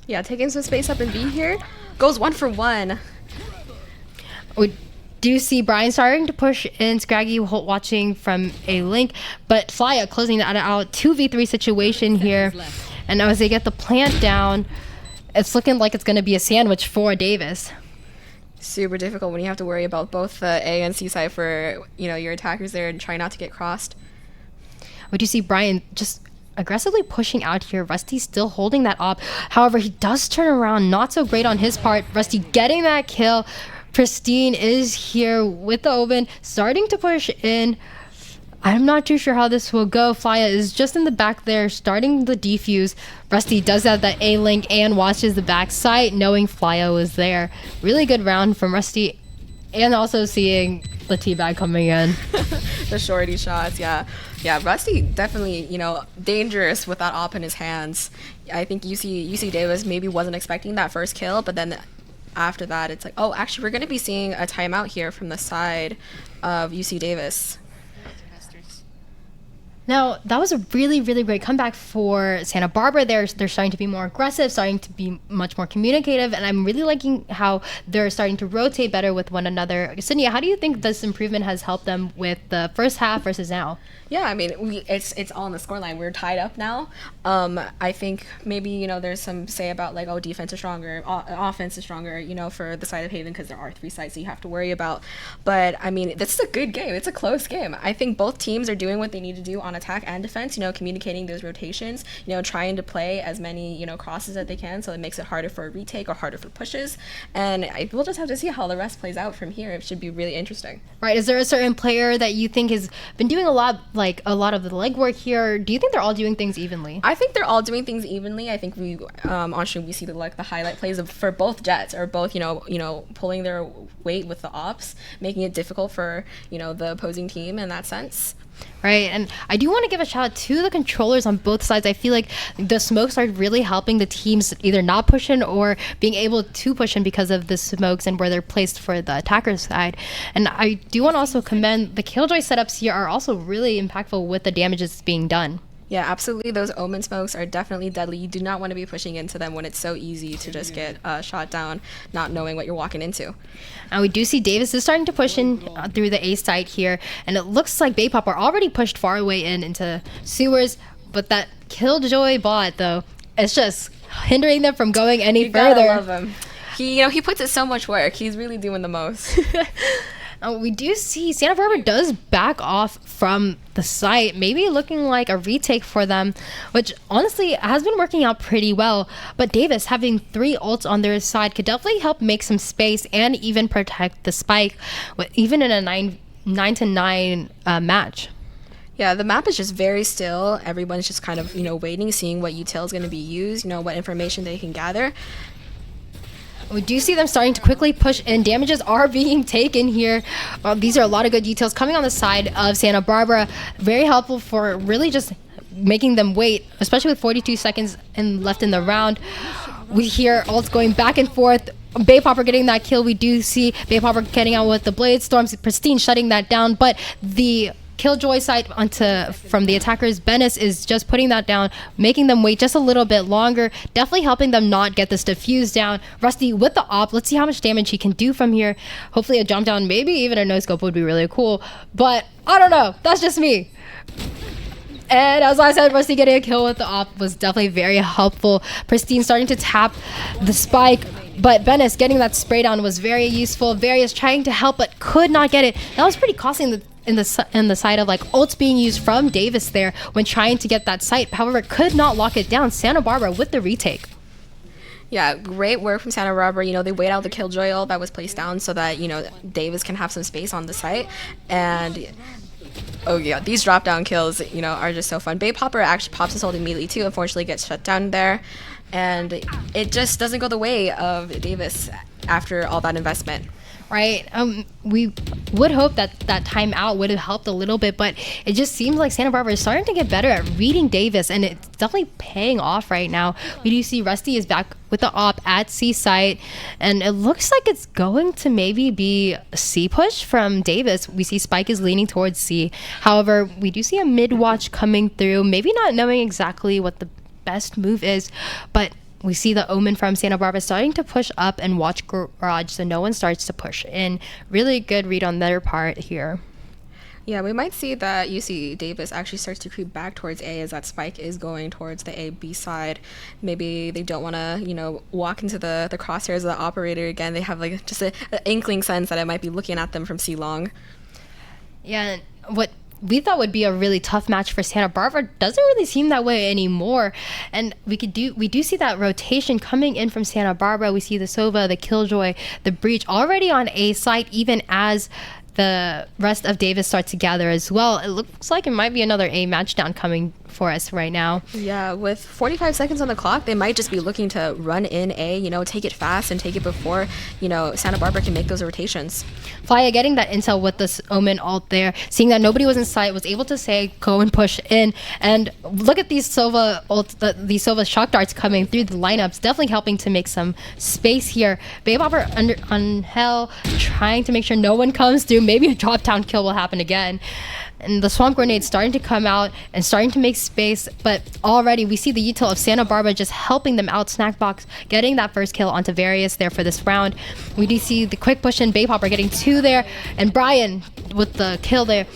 Yeah, taking some space up in B here. Goes 1 for 1. We do see Brian starting to push in, Scraggy watching from a link, but Flya closing that out. 2v3 situation here. And as they get the plant down, it's looking like it's going to be a sandwich for Davis. Super difficult when you have to worry about both the A and C side for, your attackers there and try not to get crossed. We do see Brian just aggressively pushing out here. Rusty still holding that op. However, he does turn around. Not so great on his part. Rusty getting that kill. Pristine is here with the Omen, starting to push in. I'm not too sure how this will go. Flya is just in the back there, starting the defuse. Rusty does have that A-link and watches the backside, knowing Flya was there. Really good round from Rusty, and also seeing the teabag coming in. The shorty shots, yeah. Yeah, Rusty definitely, dangerous with that op in his hands. I think UC Davis maybe wasn't expecting that first kill, but then after that, it's like, oh, actually, we're going to be seeing a timeout here from the side of UC Davis. Now, that was a really, really great comeback for Santa Barbara. They're starting to be more aggressive, starting to be much more communicative, and I'm really liking how they're starting to rotate better with one another. Sydney, how do you think this improvement has helped them with the first half versus now? Yeah, I mean, it's all on the scoreline. We're tied up now. I think maybe, there's some say about like, oh, defense is stronger, offense is stronger, for the side of Haven because there are 3 sides that you have to worry about. But, I mean, this is a good game. It's a close game. I think both teams are doing what they need to do on attack and defense, communicating those rotations, trying to play as many, crosses that they can, so it makes it harder for a retake or harder for pushes. And we'll just have to see how the rest plays out from here. It should be really interesting. Right. Is there a certain player that you think has been doing a lot of the legwork here? Do you think they're all doing things evenly? I think they're all doing things evenly. I think we on stream we see the highlight plays for both Jets or both pulling their weight with the ops, making it difficult for the opposing team in that sense. Right, and I do want to give a shout out to the controllers on both sides. I feel like the smokes are really helping the teams either not push in or being able to push in because of the smokes and where they're placed for the attacker side. And I do want to also commend the Killjoy setups here are also really impactful with the damages being done. Yeah, absolutely. Those Omen smokes are definitely deadly. You do not want to be pushing into them when it's so easy to just get shot down, not knowing what you're walking into. And we do see Davis is starting to push in through the A site here, and it looks like Baypop are already pushed far away into sewers, but that Killjoy bot, though, it's just hindering them from going any further. You gotta love him. He puts in so much work. He's really doing the most. We do see Santa Barbara does back off from the site, maybe looking like a retake for them, which honestly has been working out pretty well. But Davis having 3 ults on their side could definitely help make some space and even protect the spike, even in a 9-9 match. Yeah, the map is just very still. Everyone's just kind of, waiting, seeing what util is going to be used, what information they can gather. We do see them starting to quickly push in. Damages are being taken here. These are a lot of good details coming on the side of Santa Barbara. Very helpful for really just making them wait, especially with 42 seconds left in the round. We hear ults going back and forth. Baypopper getting that kill. We do see Baypopper getting out with the Blade Storms. Pristine shutting that down, but the Killjoy side from the attackers, Bennis is just putting that down, making them wait just a little bit longer, definitely helping them not get this diffuse down. Rusty with the op, let's see how much damage he can do from here. Hopefully a jump down, maybe even a no scope would be really cool, but I don't know, that's just me. And as I said, Rusty getting a kill with the op was definitely very helpful. Pristine starting to tap the spike, but Bennis getting that spray down was very useful. Various trying to help but could not get it. That was pretty costly in the side of ults being used from Davis there when trying to get that site. However, could not lock it down. Santa Barbara with the retake. Yeah, great work from Santa Barbara. They wait out the Killjoy ult that was placed down so that, Davis can have some space on the site. And oh yeah, these drop down kills, are just so fun. Baypopper actually pops his ult immediately too, unfortunately gets shut down there. And it just doesn't go the way of Davis after all that investment. Right. We would hope that timeout would have helped a little bit, but it just seems like Santa Barbara is starting to get better at reading Davis, and it's definitely paying off right now. We do see Rusty is back with the op at C site, and it looks like it's going to maybe be a C push from Davis. We see Spike is leaning towards C. However, we do see a mid watch coming through, maybe not knowing exactly what the best move is, but we see the Omen from Santa Barbara starting to push up and watch garage, so no one starts to push in. Really good read on their part here. Yeah, we might see that UC Davis actually starts to creep back towards A as that spike is going towards the A-B side. Maybe they don't want to, walk into the crosshairs of the operator again. They have just an inkling sense that I might be looking at them from C long. Yeah, what we thought would be a really tough match for Santa Barbara doesn't really seem that way anymore. And we do see that rotation coming in from Santa Barbara. We see the Sova, the Killjoy, the Breach already on A site, even as the rest of Davis starts to gather as well. It looks like it might be another A match down coming for us right now. Yeah, with 45 seconds on the clock, they might just be looking to run in A, take it fast and take it before, Santa Barbara can make those rotations. Flya getting that intel with this Omen ult there, seeing that nobody was in sight, was able to say, go and push in. And look at these these Sova shock darts coming through the lineups, definitely helping to make some space here. Babe Hopper on Hell, trying to make sure no one comes through. Maybe a drop down kill will happen again. And the Swamp Grenade starting to come out and starting to make space, but already we see the util of Santa Barbara just helping them out. Snackbox getting that first kill onto Various there for this round. We do see the quick push in, Babe Hopper getting 2 there, and Brian with the kill there.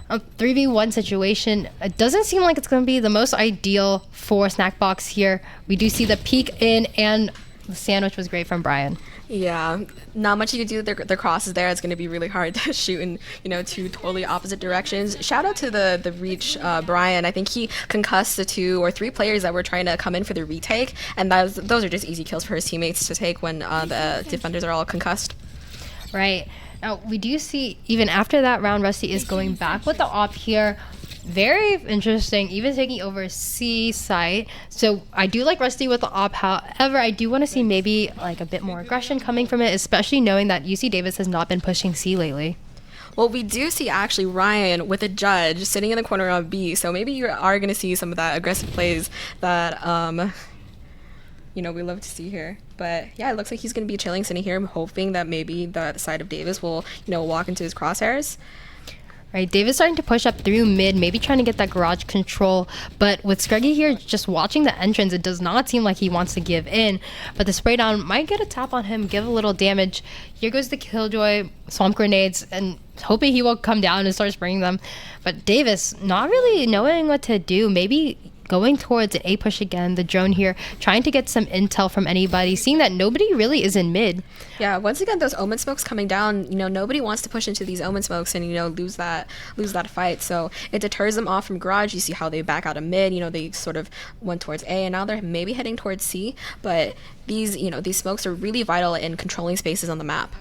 A 3v1 situation. It doesn't seem like it's going to be the most ideal for Snackbox here. We do see the peek in, and the sandwich was great from Brian. Yeah, not much you can do with the crosses there. It's going to be really hard to shoot in, 2 totally opposite directions. Shout out to the Reach Brian. I think he concussed the 2 or 3 players that were trying to come in for the retake, and those are just easy kills for his teammates to take when the defenders are all concussed. Right. Now, we do see, even after that round, Rusty is going back with the op here. Very interesting, even taking over C site. So I do like Rusty with the op. However, I do want to see maybe like a bit more aggression coming from it, especially knowing that UC Davis has not been pushing C lately. Well, we do see actually Ryan with a judge sitting in the corner of B. So maybe you are going to see some of that aggressive plays that we love to see here. But yeah, it looks like he's going to be chilling sitting here. I'm hoping that maybe the side of Davis will walk into his crosshairs. Right, Davis starting to push up through mid, maybe trying to get that garage control. But with Scruggy here, just watching the entrance, it does not seem like he wants to give in. But the spray down might get a tap on him, give a little damage. Here goes the Killjoy, Swamp Grenades, and hoping he will come down and start spraying them. But Davis, not really knowing what to do. Maybe going towards an A push again, the drone here, trying to get some intel from anybody, seeing that nobody really is in mid. Yeah, once again, those Omen smokes coming down, nobody wants to push into these Omen smokes and, lose that fight. So it deters them off from garage. You see how they back out of mid, they sort of went towards A and now they're maybe heading towards C. But these smokes are really vital in controlling spaces on the map.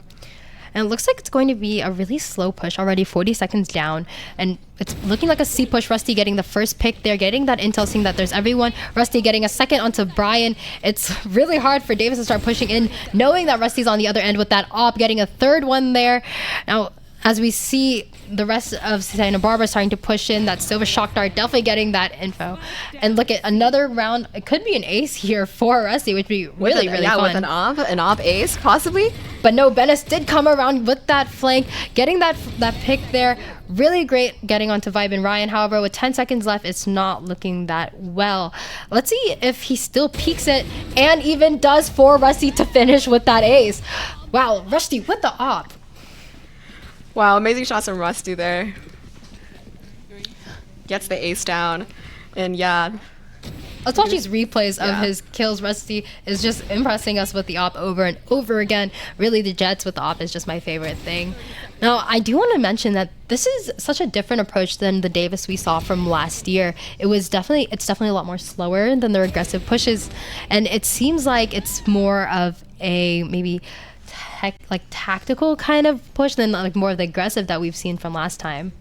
And it looks like it's going to be a really slow push, already 40 seconds down. And it's looking like a C push. Rusty getting the first pick there, getting that intel, seeing that there's everyone. Rusty getting a second onto Brian. It's really hard for Davis to start pushing in, knowing that Rusty's on the other end with that op, getting a third one there. Now, as we see the rest of Santa Barbara starting to push in, that Silver Shock Dart definitely getting that info. And look at another round. It could be an ace here for Rusty, which would be really fun. Yeah, with an op ace, possibly. But no, Bennis did come around with that flank, getting that pick there. Really great getting onto Vibe and Ryan. However, with 10 seconds left, it's not looking that well. Let's see if he still peaks it and even does for Rusty to finish with that ace. Wow, Rusty with the op. Wow, amazing shots from Rusty there. Gets the ace down. And yeah. Let's watch these replays of his kills. Rusty is just impressing us with the op over and over again. Really, the Jets with the op is just my favorite thing. Now, I do want to mention that this is such a different approach than the Davis we saw from last year. It's definitely a lot more slower than their aggressive pushes. And it seems like it's more of a maybe tactical kind of push than like more of the aggressive that we've seen from last time.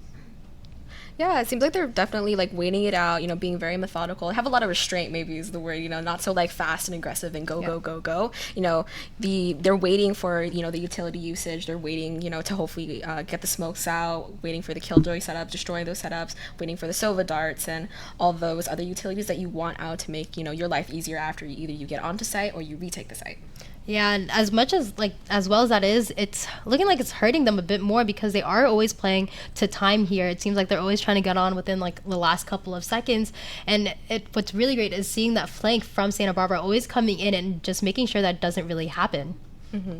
Yeah, it seems like they're definitely waiting it out, being very methodical. Have a lot of restraint, maybe is the word, not so fast and aggressive and go. They're waiting for, the utility usage. They're waiting, to hopefully get the smokes out, waiting for the Killjoy setup, destroying those setups, waiting for the Sova darts and all those other utilities that you want out to make, your life easier after either you get onto site or you retake the site. Yeah, and as much as as well as that is, it's looking like it's hurting them a bit more because they are always playing to time here. It seems like they're always trying to get on within the last couple of seconds. And what's really great is seeing that flank from Santa Barbara always coming in and just making sure that doesn't really happen. Mm-hmm.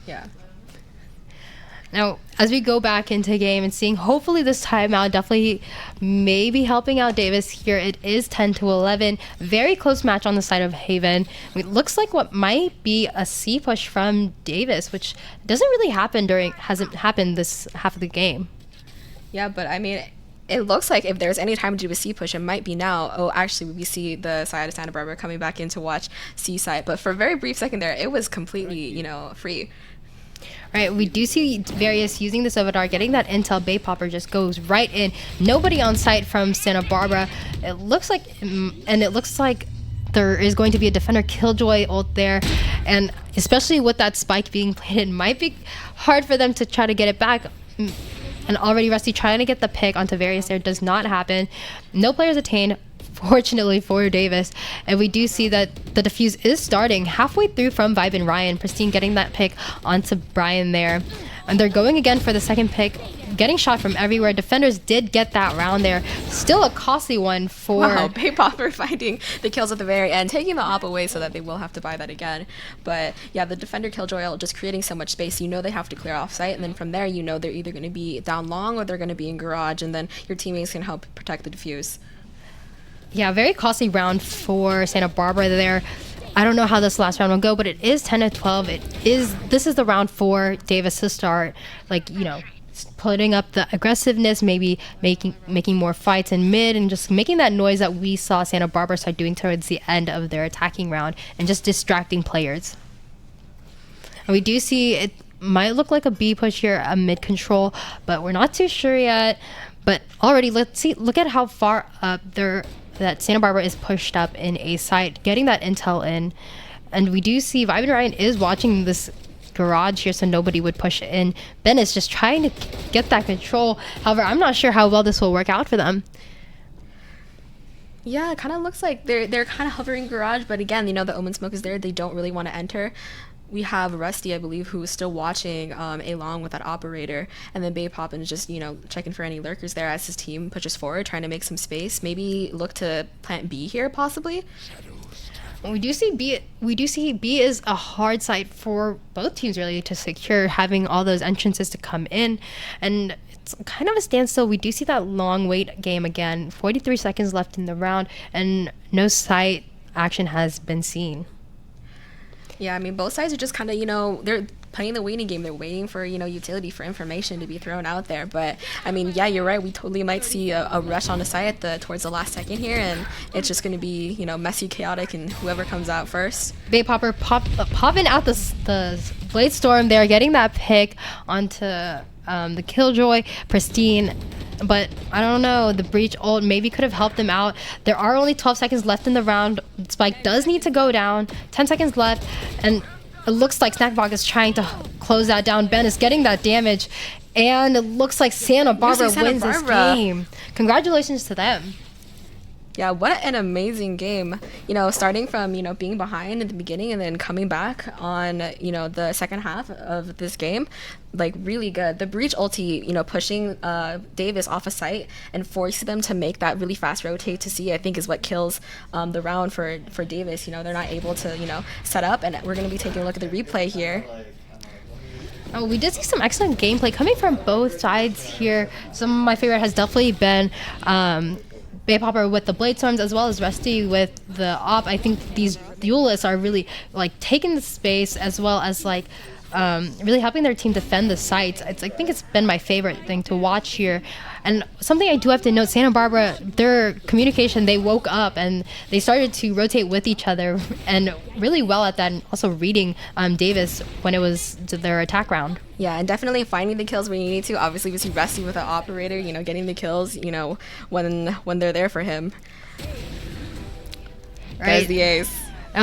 Yeah. Now, as we go back into game and seeing hopefully this timeout definitely maybe helping out Davis here. It is 10-11. Very close match on the side of Haven. It looks like what might be a C push from Davis, which hasn't happened this half of the game. Yeah, but I mean, It looks like if there's any time to do a C push, it might be now. Oh, actually, we see the side of Santa Barbara coming back in to watch C side. But for a very brief second there, it was completely, free. Right, we do see Various using the Sovidar, getting that intel. Bay Popper just goes right in. Nobody on site from Santa Barbara. It looks like there is going to be a defender killjoy ult there, and especially with that spike being planted, it might be hard for them to try to get it back. And already Rusty trying to get the pick onto Various there, does not happen. No players attained, fortunately for Davis. And we do see that the defuse is starting halfway through from Vibe and Ryan. Pristine getting that pick onto Brian there. And they're going again for the second pick, getting shot from everywhere. Defenders did get that round there. Still a costly one for... Wow, Bay Popper finding the kills at the very end, taking the op away so that they will have to buy that again. But yeah, the defender killjoy just creating so much space. You know they have to clear off site, and then from there, you know they're either going to be down long or they're going to be in garage, and then your teammates can help protect the defuse. Yeah, very costly round for Santa Barbara there. I don't know how this last round will go, but it is 10-12. This is the round for Davis to start, putting up the aggressiveness, maybe making more fights in mid, and just making that noise that we saw Santa Barbara start doing towards the end of their attacking round, and just distracting players. And we do see it might look like a B push here, a mid control, but we're not too sure yet. But already, look at how far up that Santa Barbara is pushed up in A site, getting that intel in. And we do see Vibe and Ryan is watching this garage here, so nobody would push in. Ben is just trying to get that control. However, I'm not sure how well this will work out for them. Yeah, it kind of looks like they're kind of hovering garage, but again, the Omen smoke is there. They don't really want to enter. We have Rusty, I believe, who is still watching along with that operator, and then Bay Poppin is just checking for any lurkers there as his team pushes forward, trying to make some space. Maybe look to plant B here, possibly. We do see B is a hard site for both teams really to secure, having all those entrances to come in, and it's kind of a standstill. We do see that long wait game again. 43 seconds left in the round, and no site action has been seen. Yeah, I mean, both sides are just kind of, they're playing the waiting game. They're waiting for, utility, for information to be thrown out there. But, I mean, yeah, you're right. We totally might see a rush on the site towards the last second here, and it's just going to be, messy, chaotic, and whoever comes out first. Bay Popper popping out the Blade Storm there, getting that pick onto the Killjoy. Pristine. But I don't know, the breach ult maybe could have helped them out. There are only 12 seconds left in the round. Spike does need to go down. 10 seconds left, and it looks like Snackbog is trying to close that down. Ben is getting that damage, and it looks like Santa Barbara wins this game. Congratulations to them. Yeah, what an amazing game. Starting from, being behind in the beginning and then coming back on, the second half of this game. Really good. The breach ulti, pushing Davis off a site and forcing them to make that really fast rotate to C, I think is what kills the round for Davis. They're not able to, set up, and we're going to be taking a look at the replay here. Oh, we did see some excellent gameplay coming from both sides here. Some of my favorite has definitely been Bay Popper with the Blade Storms, as well as Rusty with the op. I think these duelists are really taking the space, as well as really helping their team defend the sites. I think it's been my favorite thing to watch here. And something I do have to note, Santa Barbara, their communication, they woke up and they started to rotate with each other, and really well at that, and also reading Davis when it was their attack round. Yeah, and definitely finding the kills when you need to. Obviously, we see Rusty with the operator, getting the kills, when they're there for him. Right. There's the ace.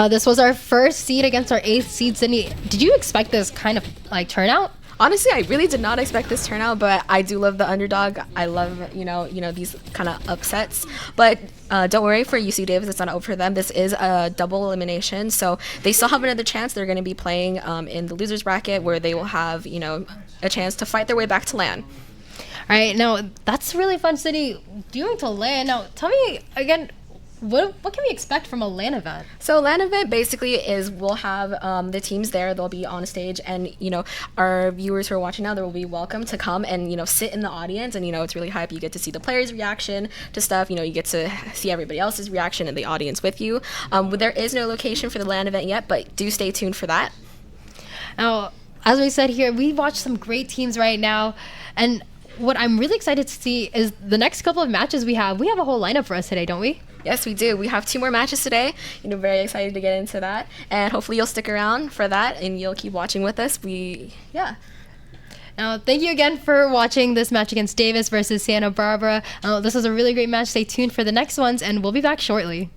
This was our first seed against our 8th seed, Sydney. Did you expect this kind of turnout? Honestly, I really did not expect this turnout, but I do love the underdog. I love, these kind of upsets. But don't worry, for UC Davis, it's not over for them. This is a double elimination, so they still have another chance. They're going to be playing in the losers bracket, where they will have, a chance to fight their way back to LAN. All right, now that's really fun, Sydney, doing to LAN. Now, tell me again, what can we expect from a LAN event? So LAN event basically is we'll have the teams there. They'll be on stage, and our viewers who are watching now, they will be welcome to come and sit in the audience, and it's really hype. You get to see the players' reaction to stuff. You get to see everybody else's reaction in the audience with you. There is no location for the LAN event yet, but do stay tuned for that. Now, as we said here, we watched some great teams right now, and what I'm really excited to see is the next couple of matches we have. We have a whole lineup for us today, don't we? Yes, we do. We have 2 more matches today. Very excited to get into that. And hopefully you'll stick around for that and you'll keep watching with us. Now, thank you again for watching this match against Davis versus Santa Barbara. This was a really great match. Stay tuned for the next ones, and we'll be back shortly.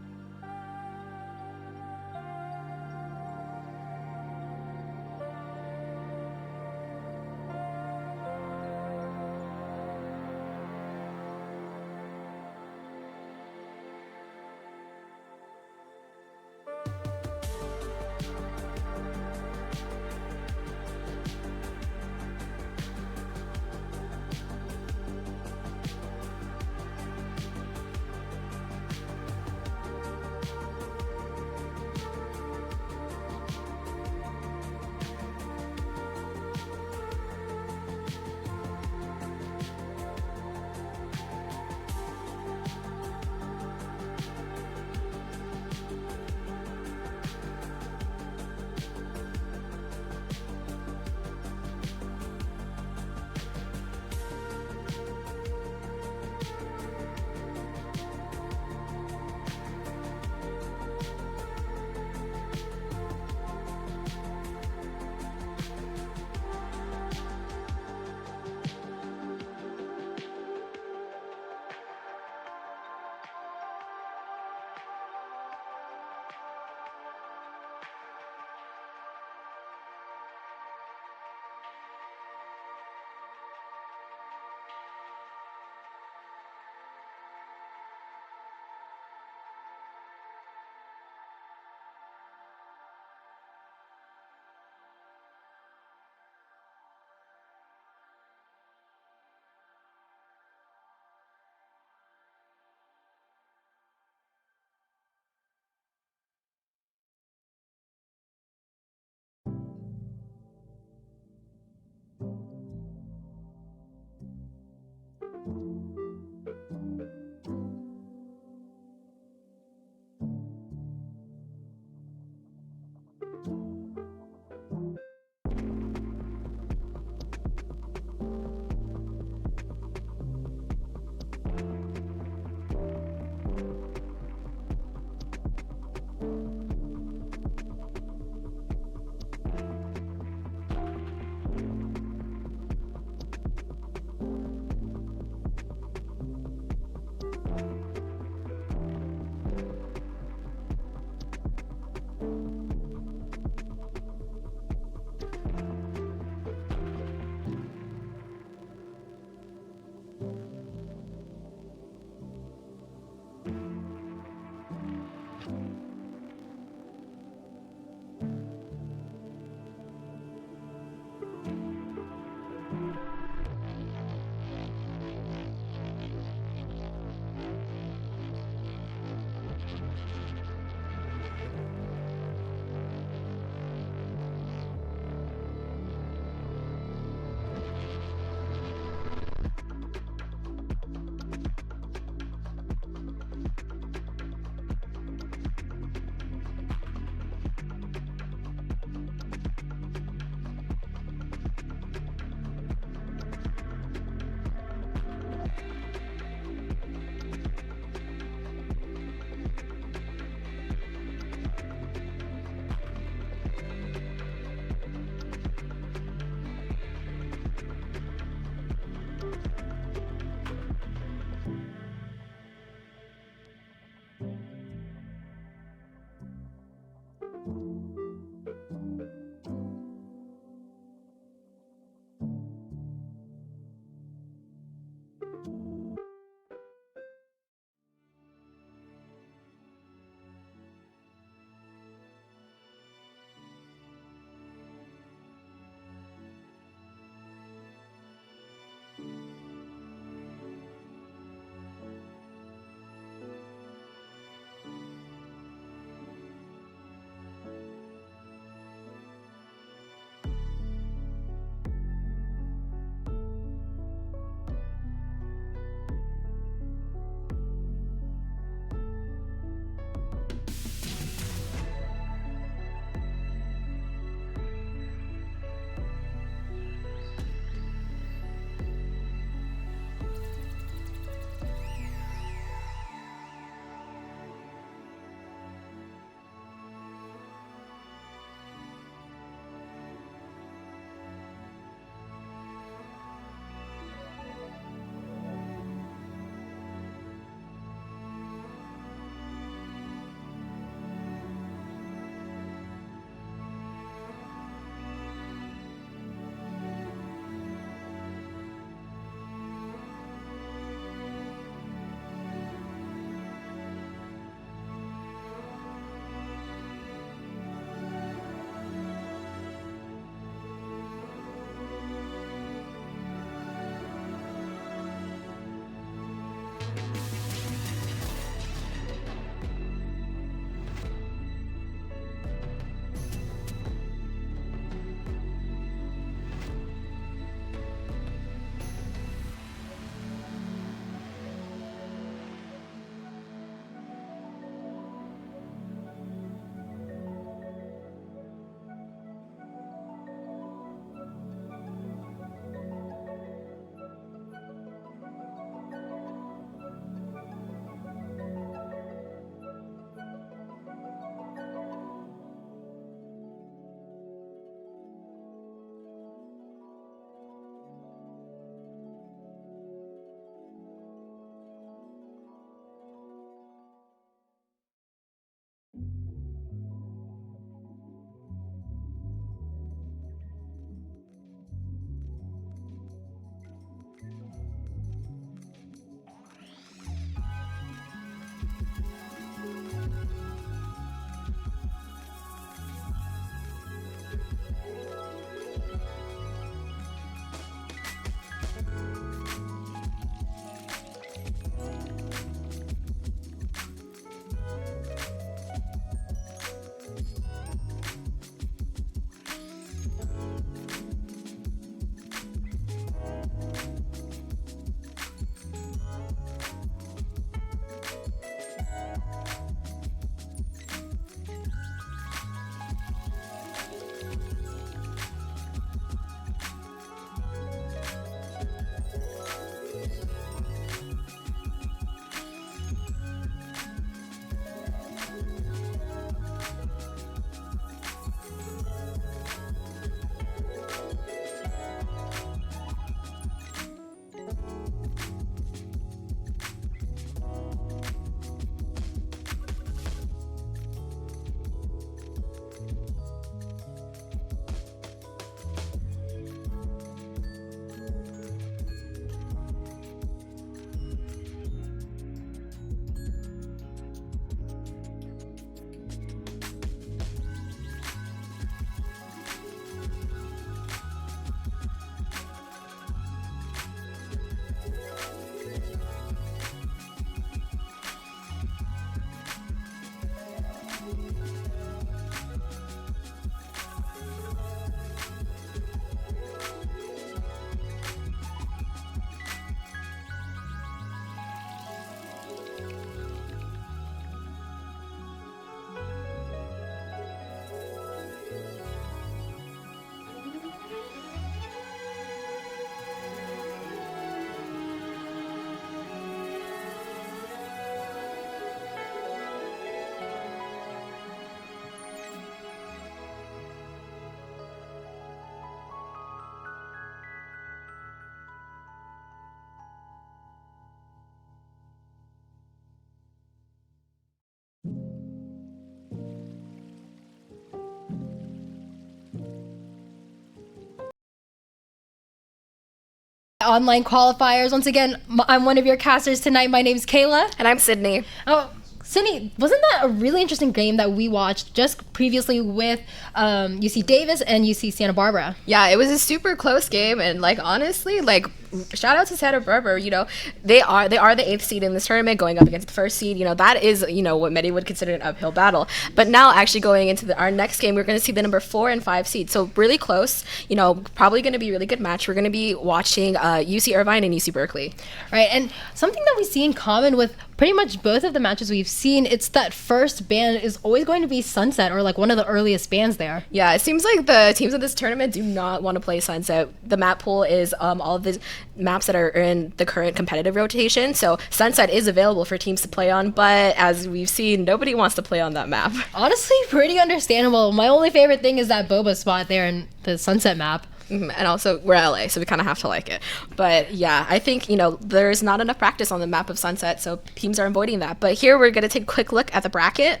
online qualifiers. Once again, I'm one of your casters tonight. My name's Kayla. And I'm Sydney. Oh, Sydney, wasn't that a really interesting game that we watched just previously with UC Davis and UC Santa Barbara? Yeah, it was a super close game, and like honestly, like shout out to Santa Barbara. You know, they are the 8th seed in this tournament, going up against the 1st seed. You know, that is what many would consider an uphill battle. But now, actually going into our next game, we're going to see the number 4 and 5 seed. So really close. You know, probably going to be a really good match. We're going to be watching UC Irvine and UC Berkeley. Right, and something that we see in common with pretty much both of the matches we've seen, it's that first band is always going to be Sunset, or like one of the earliest bands there. Yeah, it seems like the teams in this tournament do not want to play Sunset. The map pool is all of the maps that are in the current competitive rotation, so Sunset is available for teams to play on, but as we've seen, nobody wants to play on that map. Honestly, pretty understandable. My only favorite thing is that boba spot there in the Sunset map. And also, we're LA, so we kind of have to like it. But yeah, I think, there's not enough practice on the map of Sunset, so teams are avoiding that. But here we're going to take a quick look at the bracket.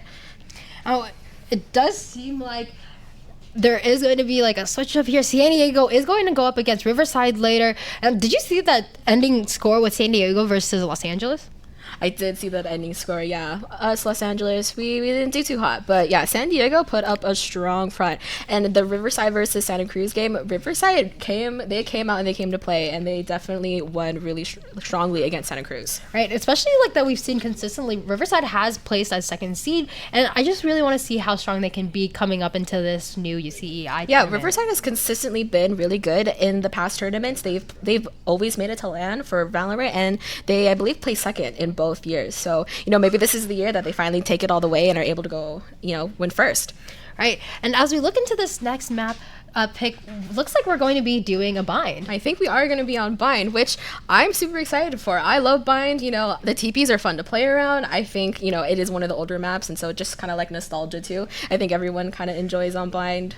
Oh, it does seem like there is going to be like a switch up here. San Diego is going to go up against Riverside later. And did you see that ending score with San Diego versus Los Angeles? I did see that ending score, yeah. Us, Los Angeles, we didn't do too hot. But yeah, San Diego put up a strong front. And the Riverside versus Santa Cruz game, Riverside came out and they came to play. And they definitely won really strongly against Santa Cruz. Right, especially like that we've seen consistently. Riverside has placed as 2nd seed. And I just really want to see how strong they can be coming up into this new UCEI tournament. Yeah, Riverside has consistently been really good in the past tournaments. They've always made it to land for VALORANT. And they, I believe, placed 2nd in both years. So, maybe this is the year that they finally take it all the way and are able to go, win first. Right. And as we look into this next map pick, looks like we're going to be doing a bind. I think we are going to be on bind, which I'm super excited for. I love bind. The TPs are fun to play around. I think, it is one of the older maps, and so just kind of like nostalgia too. I think everyone kind of enjoys on bind.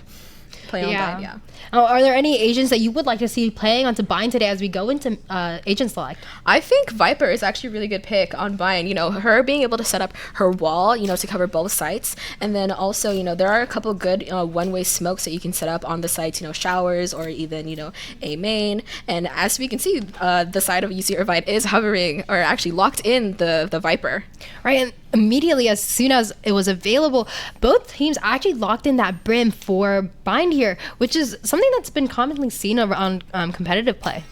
Play on bind, yeah. Are there any agents that you would like to see playing onto bind today as we go into agent select? I think Viper is actually a really good pick on bind. Her being able to set up her wall, to cover both sites. And then also, there are a couple good one-way smokes that you can set up on the sites, showers or even, a main. And as we can see, the side of UC Irvine is hovering or actually locked in the Viper. Right, and immediately as soon as it was available, both teams actually locked in that brim for bind here, which is something that's been commonly seen around competitive play.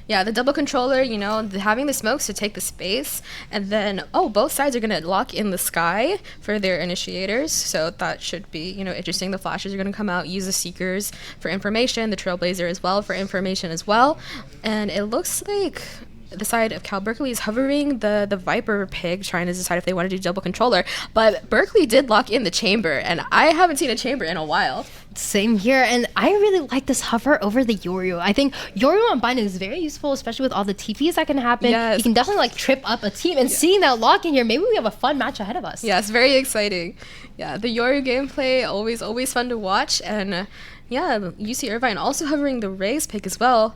Yeah, the double controller, having the smokes to take the space, and then, both sides are going to lock in the sky for their initiators, so that should be, interesting. The flashes are going to come out, use the seekers for information, the trailblazer as well for information as well, and it looks like the side of Cal Berkeley is hovering the Viper pig, trying to decide if they want to do double controller. But Berkeley did lock in the chamber, and I haven't seen a chamber in a while. Same here, and I really like this hover over the Yoru. I think Yoru on bind is very useful, especially with all the TPs that can happen. Yes. You can definitely trip up a team, and seeing that lock in here, maybe we have a fun match ahead of us. Yes, very exciting. Yeah, the Yoru gameplay, always fun to watch, and UC Irvine also hovering the Rays pick as well.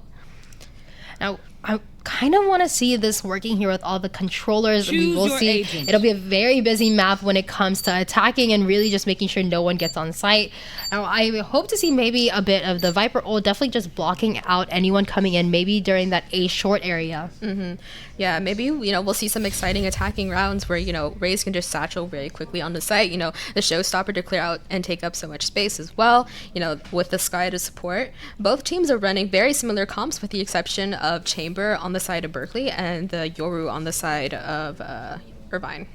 Now, I kind of want to see this working here with all the controllers. Choose we will your see. agent. It'll be a very busy map when it comes to attacking and really just making sure no one gets on site. Now, I hope to see maybe a bit of the Viper ult, definitely just blocking out anyone coming in, maybe during that A short area. Mm-hmm. Yeah, maybe, we'll see some exciting attacking rounds where, Rays can just satchel very quickly on the site, the showstopper to clear out and take up so much space as well, with the Sky to support. Both teams are running very similar comps with the exception of Chamber on the side of Berkeley and the Yoru on the side of Irvine.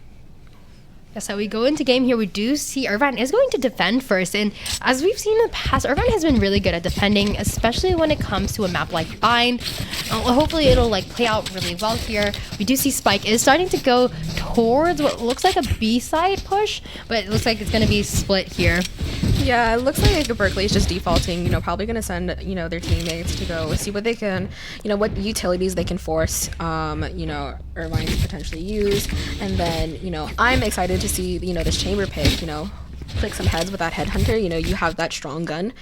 Yeah, so we go into game here. We do see Irvine is going to defend first. And as we've seen in the past, Irvine has been really good at defending, especially when it comes to a map like Bind. Hopefully it'll play out really well here. We do see Spike is starting to go towards what looks like a B-side push, but it looks like it's going to be split here. Yeah, it looks like Berkeley is just defaulting, probably going to send, their teammates to go see what they can, what utilities they can force, Irvine to potentially use. And then, I'm excited to see, this chamber pick, click some heads with that headhunter. You have that strong gun.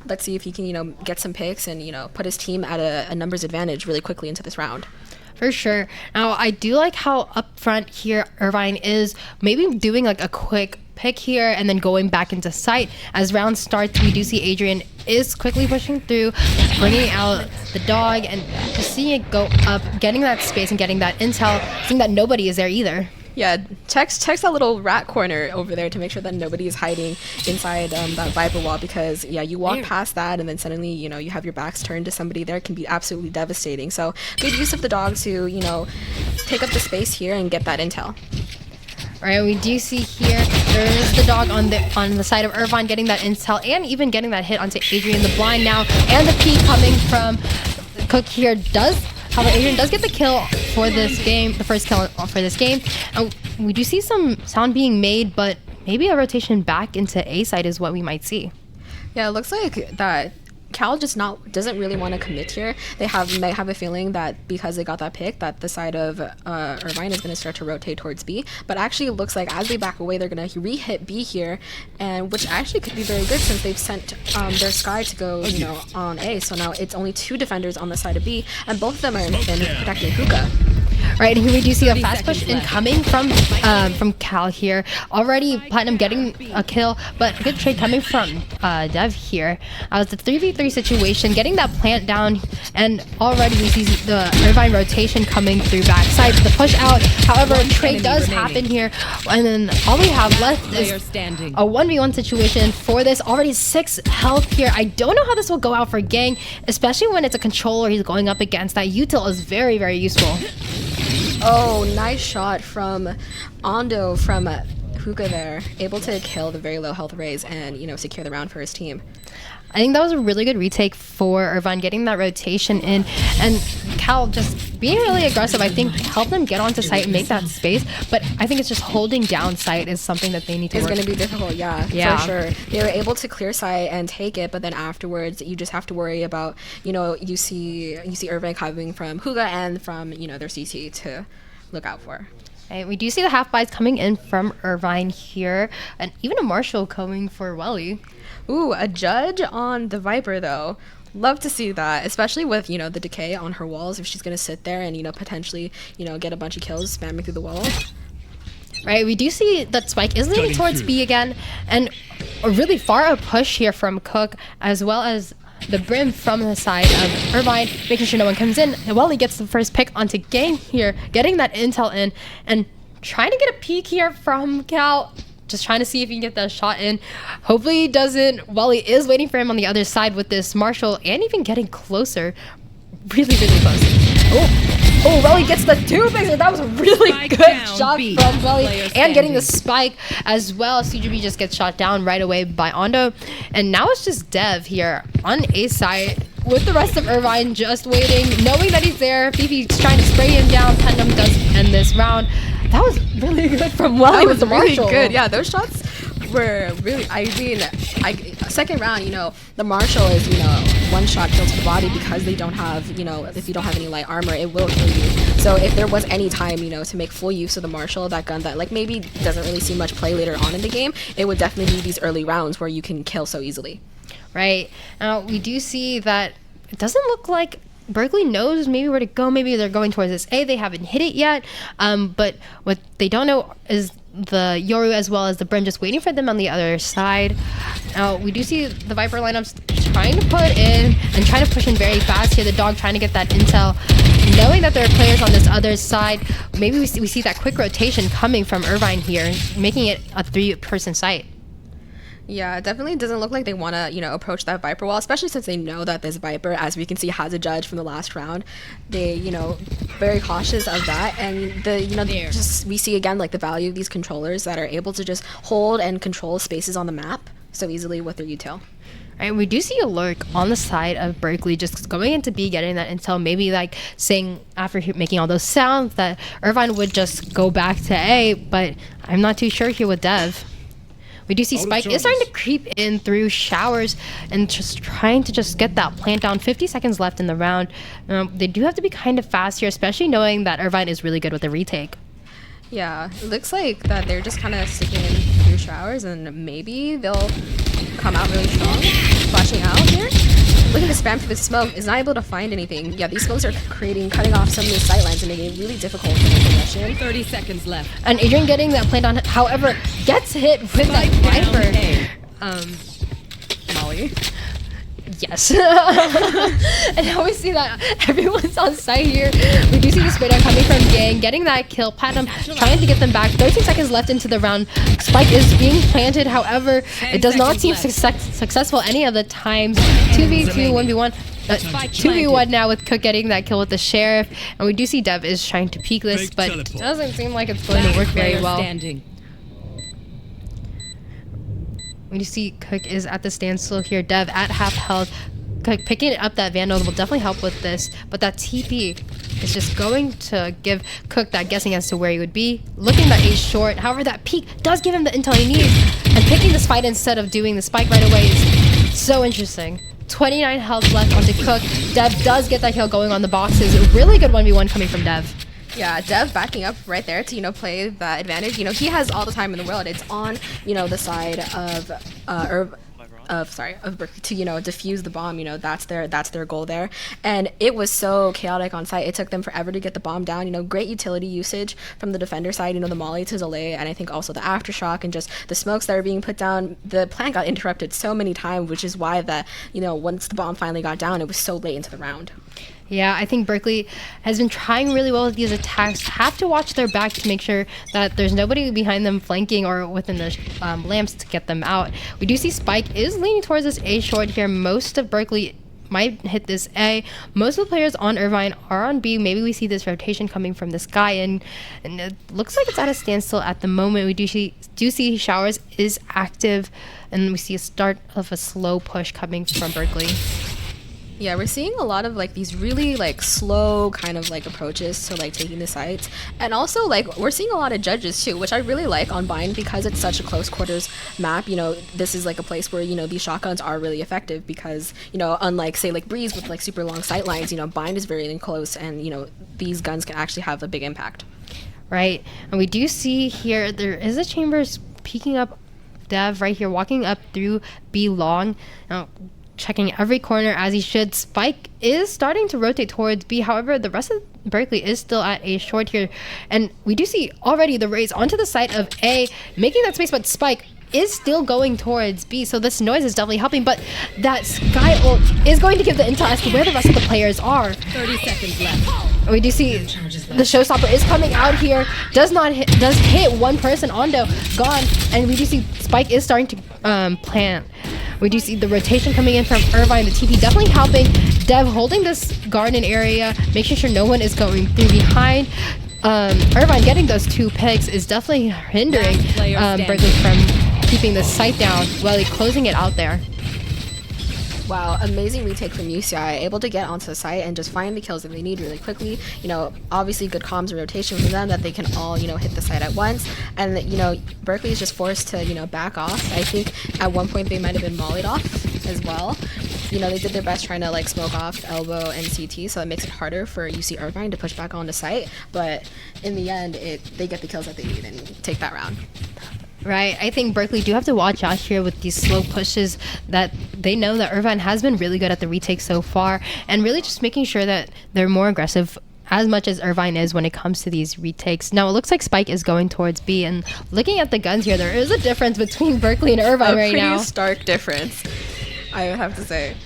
Let's see if he can, get some picks and, put his team at a numbers advantage really quickly into this round. For sure. Now, I do like how up front here Irvine is maybe doing a quick pick here and then going back into sight. As round starts, we do see Adrian is quickly pushing through, bringing out the dog, and just seeing it go up, getting that space and getting that intel, seeing that nobody is there either. Yeah, checks that little rat corner over there to make sure that nobody is hiding inside that Viper wall, because yeah, you walk past that and then suddenly, you know, you have your backs turned to somebody there, can be absolutely devastating. So good use of the dog to, you know, take up the space here and get that intel. All right, we do see here there is the dog on the side of Irvine getting that intel and even getting that hit onto Adrian. The blind now and the P coming from Cook here however, Adrian does get the kill for this game, the first kill for this game. And we do see some sound being made, but maybe a rotation back into A side is what we might see. Yeah, it looks like that Cal just doesn't really want to commit here. They might have a feeling that because they got that pick, that the side of Irvine is going to start to rotate towards B. But actually, it looks like as they back away, they're going to re-hit B here, and which actually could be very good since they've sent their Sky to go, you know, on A. So now it's only 2 defenders on the side of B, and both of them are protecting Hookah. Right, and here we do see a fast push incoming from Cal here. Already Platinum getting a kill, but a good trade coming from Dev here. It's a 3v3 situation, getting that plant down, and already we see the Irvine rotation coming through backside. The push out, however, a trade does happen here, and then all we have left is a 1v1 situation for this. Already 6 health here. I don't know how this will go out for Gang, especially when it's a controller he's going up against. That util is very, very useful. Oh, nice shot from Ando from Hookah there, able to kill the very low health Rays and, you know, secure the round for his team. I think that was a really good retake for Irvine, getting that rotation in, and Cal just being really aggressive. I think helped them get onto site and make that space, but I think it's just holding down site is something that they need to work. It's going to be difficult, yeah, for sure. They were able to clear site and take it, but then afterwards you just have to worry about, you know, you see Irvine coming from Hookah and from, you know, their CT to look out for. Right, we do see the half buys coming in from Irvine here, and even a Marshall coming for Welly. Ooh, a judge on the Viper though. Love to see that, especially with, you know, the decay on her walls, if she's going to sit there and, you know, potentially, you know, get a bunch of kills spamming through the wall. Right, we do see that Spike is leaning towards B again, and a really far a push here from Cook, as well as the Brim from the side of Irvine, making sure no one comes in. And Welly gets the first pick onto Gang here, getting that intel in, and trying to get a peek here from Cal. Just trying to see if he can get that shot in. Hopefully he doesn't. Welly is waiting for him on the other side with this Marshall, and even getting closer. Really, really close. Oh, Welly gets the 2 picks, and that was a really good shot from Welly. And getting the spike as well. CGB just gets shot down right away by Ondo. And now it's just Dev here on A side with the rest of Irvine just waiting, knowing that he's there. Fifi's trying to spray him down. Platinum does end this round. That was really good from Welly with the Marshall. Really good, yeah. Those shots were really, I mean, second round, you know, the Marshall is, you know, 1-shot kill to the body because they don't have, you know, if you don't have any light armor, it will kill you. So if there was any time, you know, to make full use of the Marshall, that gun that, like, maybe doesn't really see much play later on in the game, it would definitely be these early rounds where you can kill so easily. Right. Now, we do see that it doesn't look like Berkeley knows maybe where to go. Maybe they're going towards this A. They haven't hit it yet. But what they don't know is the Yoru as well as the Brim just waiting for them on the other side. Now, we do see the Viper lineups trying to put in and trying to push in very fast here. The dog trying to get that intel, knowing that there are players on this other side. Maybe we see that quick rotation coming from Irvine here, making it a 3-person site. Yeah, it definitely doesn't look like they want to, you know, approach that Viper wall, especially since they know that this Viper, as we can see, has a judge from the last round. They, you know, very cautious of that. And the, you know, just we see again, like, the value of these controllers that are able to just hold and control spaces on the map so easily with their util. Right, we do see a lurk on the side of Berkeley just going into B, getting that intel, maybe like saying after making all those sounds that Irvine would just go back to A, but I'm not too sure here with Dev. We do see Spike is starting to creep in through showers and just trying to just get that plant down. 50 seconds left in the round. They do have to be kind of fast here, especially knowing that Irvine is really good with the retake. Yeah, it looks like that they're just kind of sticking in through Thunder Showers, and maybe they'll come out really strong. Flashing out here. Looking to spam through the smoke, is not able to find anything. Yeah, these smokes are cutting off some of the sightlines and making it really difficult for the progression. 30 seconds left. And Adrian getting that plant on, however, gets hit with that Viper. Molly. Yes. And now we see that everyone's on site here. We do see the spray down coming from Gang, getting that kill. Platinum trying to get them back. 13 seconds left into the round. Spike is being planted. However, it does not seem successful any of the times. 2v2, 1v1. 2v1 now with Cook getting that kill with the Sheriff. And we do see Dev is trying to peek this, but it doesn't seem like it's going to work very well. We see Cook is at the standstill here. Dev at half health. Cook picking up that Vandal will definitely help with this, but that TP is just going to give Cook that guessing as to where he would be. Looking that A short, however that peek does give him the intel he needs, and picking this fight instead of doing the spike right away is so interesting. 29 health left onto Cook. Dev does get that kill going on the boxes. A really good 1v1 coming from Dev. Yeah, Dev backing up right there to, play that advantage. He has all the time in the world. It's on, the side of Berkeley to, defuse the bomb. That's their goal there. And it was so chaotic on site. It took them forever to get the bomb down. Great utility usage from the defender side, the molly to delay, and I think also the aftershock and just the smokes that are being put down. The plant got interrupted so many times, which is why that, once the bomb finally got down, it was so late into the round. Yeah, I think Berkeley has been trying really well with these attacks. Have to watch their back to make sure that there's nobody behind them flanking or within the lamps to get them out. We do see Spike is leaning towards this A short here. Most of Berkeley might hit this A. Most of the players on Irvine are on B. Maybe we see this rotation coming from this guy, and it looks like it's at a standstill at the moment. We do see Showers is active, and we see a start of a slow push coming from Berkeley. Yeah, we're seeing a lot of these really slow kind of approaches to taking the sites, and also we're seeing a lot of judges too, which I really like on Bind because it's such a close quarters map. This is a place where these shotguns are really effective because unlike say Breeze with super long sight lines, Bind is very close, and these guns can actually have a big impact. Right, and we do see here there is a Chambers peeking up Dev right here, walking up through B long. Now, checking every corner as he should. Spike is starting to rotate towards B. However, the rest of Berkeley is still at A short here. And we do see already the raise onto the side of A, making that space, but Spike is still going towards B. So this noise is definitely helping, but that Sky ult is going to give the intel as to where the rest of the players are. 30 seconds left. We do see the showstopper is coming out here. Does hit one person. Ondo gone, and we do see Spike is starting to plant. We do see the rotation coming in from Irvine. The TP definitely helping. Dev holding this garden area, making sure no one is going through behind. Irvine getting those 2 picks is definitely hindering Berkeley from keeping the site down while he's closing it out there. Wow, amazing retake from UCI, able to get onto the site and just find the kills that they need really quickly. Obviously good comms and rotation from them that they can all, hit the site at once. And, Berkeley is just forced to, back off. I think at one point they might have been mollied off as well. They did their best trying to smoke off elbow and CT, so it makes it harder for UC Irvine to push back on the site. But in the end, they get the kills that they need and take that round. Right, I think Berkeley do have to watch out here with these slow pushes that they know that Irvine has been really good at the retake so far, and really just making sure that they're more aggressive as much as Irvine is when it comes to these retakes. Now it looks like Spike is going towards B, and looking at the guns here, there is a difference between Berkeley and Irvine right now. A pretty stark difference, I would have to say.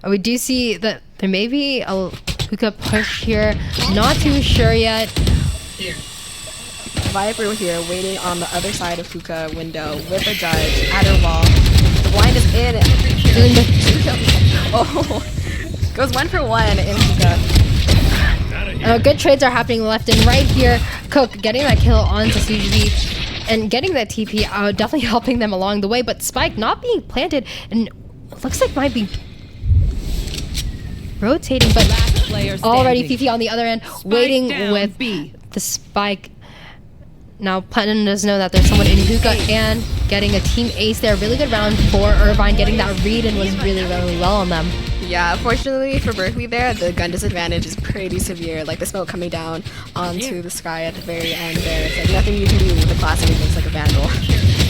We do see that there may be a hookah push here, not too sure yet. Here. Viper here waiting on the other side of Hookah window with a judge at her wall. The blind is in. Oh, goes 1 for 1 in Hookah. Good trades are happening left and right here. Cook getting that kill onto CGV and getting that TP out, definitely helping them along the way. But Spike not being planted and looks like might be rotating, but already Fifi on the other end waiting with the Spike. Now Platinum does know that there's someone in Hookah and getting a team ace there. Really good round for Irvine, getting that read and was really well on them. Yeah, fortunately for Berkeley there, the gun disadvantage is pretty severe. The smoke coming down onto the sky at the very end there. It's nothing you can do with the class, anything's like a vandal.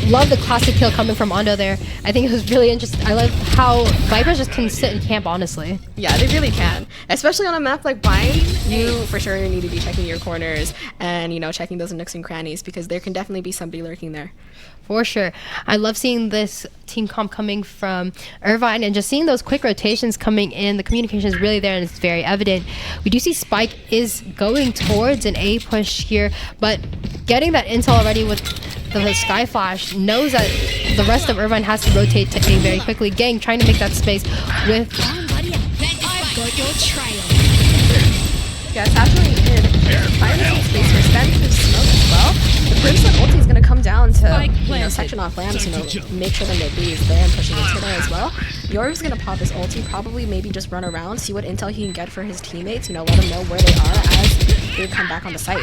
love the classic kill coming from Ondo there. I think it was really interesting. I love how Vipers just can sit and camp, honestly. Yeah, they really can. Especially on a map like Bind, you for sure need to be checking your corners and, you know, checking those nooks and crannies because there can definitely be somebody lurking there. For sure. I love seeing this team comp coming from Irvine and just seeing those quick rotations coming in. The communication is really there and it's very evident. We do see Spike is going towards an A push here, but getting that intel already with the Sky Flash knows that the rest of Irvine has to rotate to A very quickly. Gang trying to make that space with... Yeah, it's actually finding some space for Sven to smoke as well. The Brimstone ulti is going to come down to, you know, section off lamps, you know, make sure the mid-B is there and pushing into there as well. Yoru's going to pop his ulti, probably maybe just run around, see what intel he can get for his teammates, you know, let them know where they are as they come back on the site.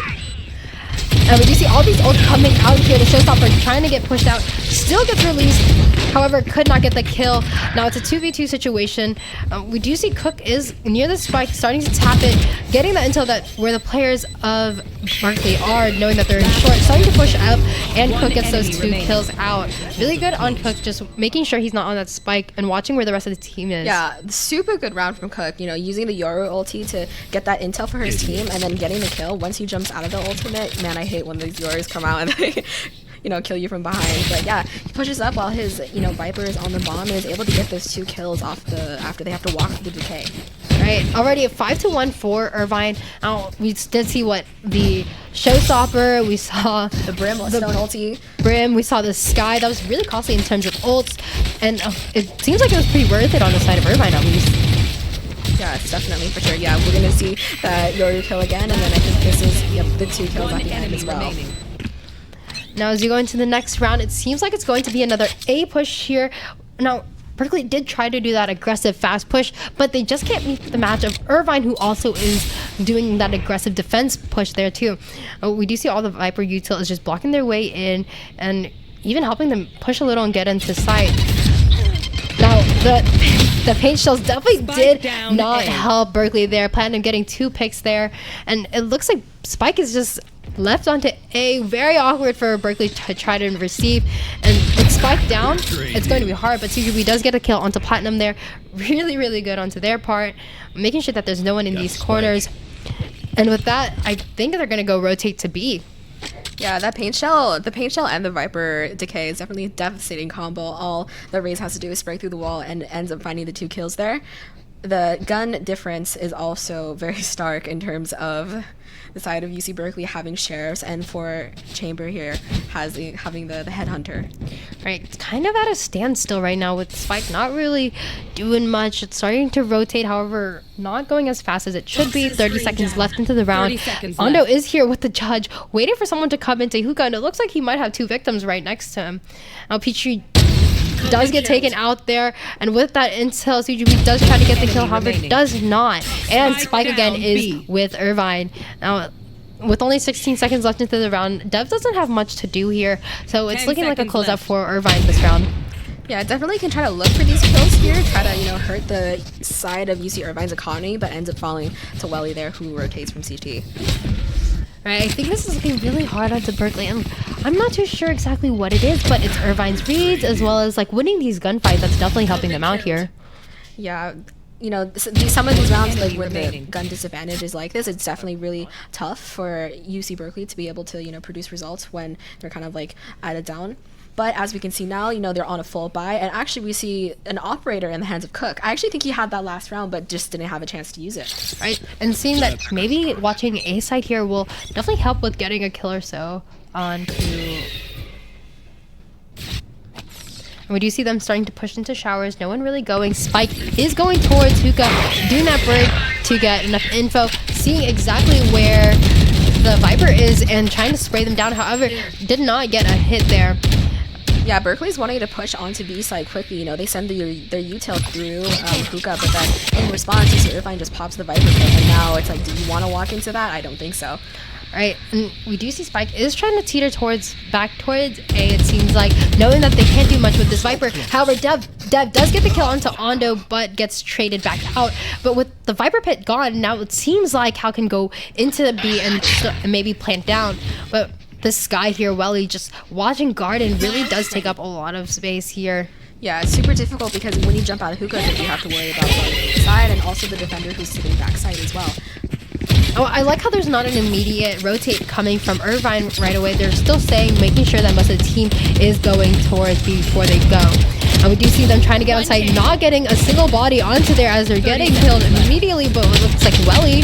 And we do see all these ults coming out here. The Showstopper trying to get pushed out, still gets released. However, could not get the kill. Now it's a 2v2 situation. We do see Cook is near the spike, starting to tap it, getting the intel that where the players of Berkeley are, knowing that they're in short, starting to push up, and Cook gets those 2 kills out. Really good on Cook, just making sure he's not on that spike and watching where the rest of the team is. Yeah, super good round from Cook, you know, using the Yoru ulti to get that intel for his team and then getting the kill once he jumps out of the ultimate. Man, I hate when these Yorus come out and they, you know, kill you from behind. But yeah, he pushes up while his, you know, Viper is on the bomb and is able to get those 2 kills off after they have to walk through the decay. Right, already a 5-1 for Irvine. Now we did see what the Showstopper, we saw the Brim, Stone ulti. Brim, we saw the Sky. That was really costly in terms of ults, and it seems like it was pretty worth it on the side of Irvine at least. Yeah, it's definitely for sure. Yeah, we're gonna see that Yoru kill again, and then I think this is the 2 kills at the end as well. Now as you go into the next round, it seems like it's going to be another A push here. Now Berkeley did try to do that aggressive fast push, but they just can't meet the match of Irvine, who also is doing that aggressive defense push there too. We do see all the Viper util is just blocking their way in and even helping them push a little and get into sight. Now the paint shells definitely did not help Berkeley there. Planned on getting 2 picks there, and it looks like Spike is just left onto A. Very awkward for Berkeley to try to receive, and with Spike down, it's going to be hard, but CGB does get a kill onto Platinum there. Really, really good onto their part, making sure that there's no one in these corners. And with that, I think they're going to go rotate to B. Yeah, the paint shell and the Viper decay is definitely a devastating combo. All the Raze has to do is break through the wall and ends up finding the 2 kills there. The gun difference is also very stark in terms of the side of UC Berkeley having sheriffs, and for Chamber here having the headhunter. Right, it's kind of at a standstill right now with Spike not really doing much. It's starting to rotate, however, not going as fast as it should be. 30 seconds left into the round. Ondo is here with the judge, waiting for someone to come into Hookah, and it looks like he might have 2 victims right next to him. Now Petrie does get taken out there, and with that intel, CGB does try to get the kill, however does not. And Spike again is with Irvine. Now, with only 16 seconds left into the round, Dev doesn't have much to do here, so it's looking like a closeout for Irvine this round. Yeah, definitely can try to look for these kills here, try to, you know, hurt the side of UC Irvine's economy, but ends up falling to Welly there, who rotates from CT. Right, I think this is looking really hard onto Berkeley, and I'm not too sure exactly what it is, but it's Irvine's reads as well as like winning these gunfights that's definitely helping them out here. Yeah, you know, some of these rounds, like where the gun disadvantage is like this, it's definitely really tough for UC Berkeley to be able to, you know, produce results when they're kind of like at a down. But as we can see now, you know, they're on a full buy, and actually we see an operator in the hands of Cook. I actually think he had that last round, but just didn't have a chance to use it. Right, and seeing that maybe watching A side here will definitely help with getting a kill or so onto. And we do see them starting to push into showers. No one really going. Spike is going towards Hookah, doing that break to get enough info, seeing exactly where the Viper is and trying to spray them down. However, did not get a hit there. Yeah, Berkeley's wanting to push onto B side quickly. You know, they send their util through Hookah, but then in response, UC Irvine just pops the Viper pit, and now it's like, do you want to walk into that? I don't think so. Right, and we do see Spike is trying to teeter back towards A, it seems like, knowing that they can't do much with this Viper. However, Dev does get the kill onto Ondo, but gets traded back out. But with the Viper pit gone, now it seems like Hal can go into the B and maybe plant down. But the Sky here. Welly just watching Garden really does take up a lot of space here. Yeah, it's super difficult because when you jump out of hookah, you have to worry about the side and also the defender who's sitting backside as well. Oh, I like how there's not an immediate rotate coming from Irvine right away. They're still staying, making sure that most of the team is going towards B before they go. And we do see them trying to get on site, not getting a single body onto there as they're getting killed immediately, but it looks like Welly.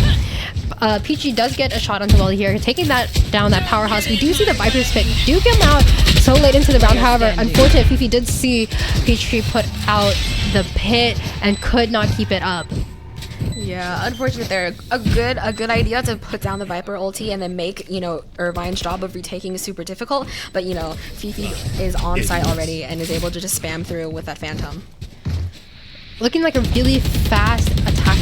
Peachy does get a shot onto Welly here, taking that down, that powerhouse. We do see the Viper's pick do come out so late into the round. However, unfortunate, Fifi did see Peachy put out the pit and could not keep it up. Yeah, unfortunate there. A good idea to put down the Viper ulti and then make, Irvine's job of retaking super difficult. But, Fifi is on site already and is able to just spam through with that Phantom. Looking like a really fast attack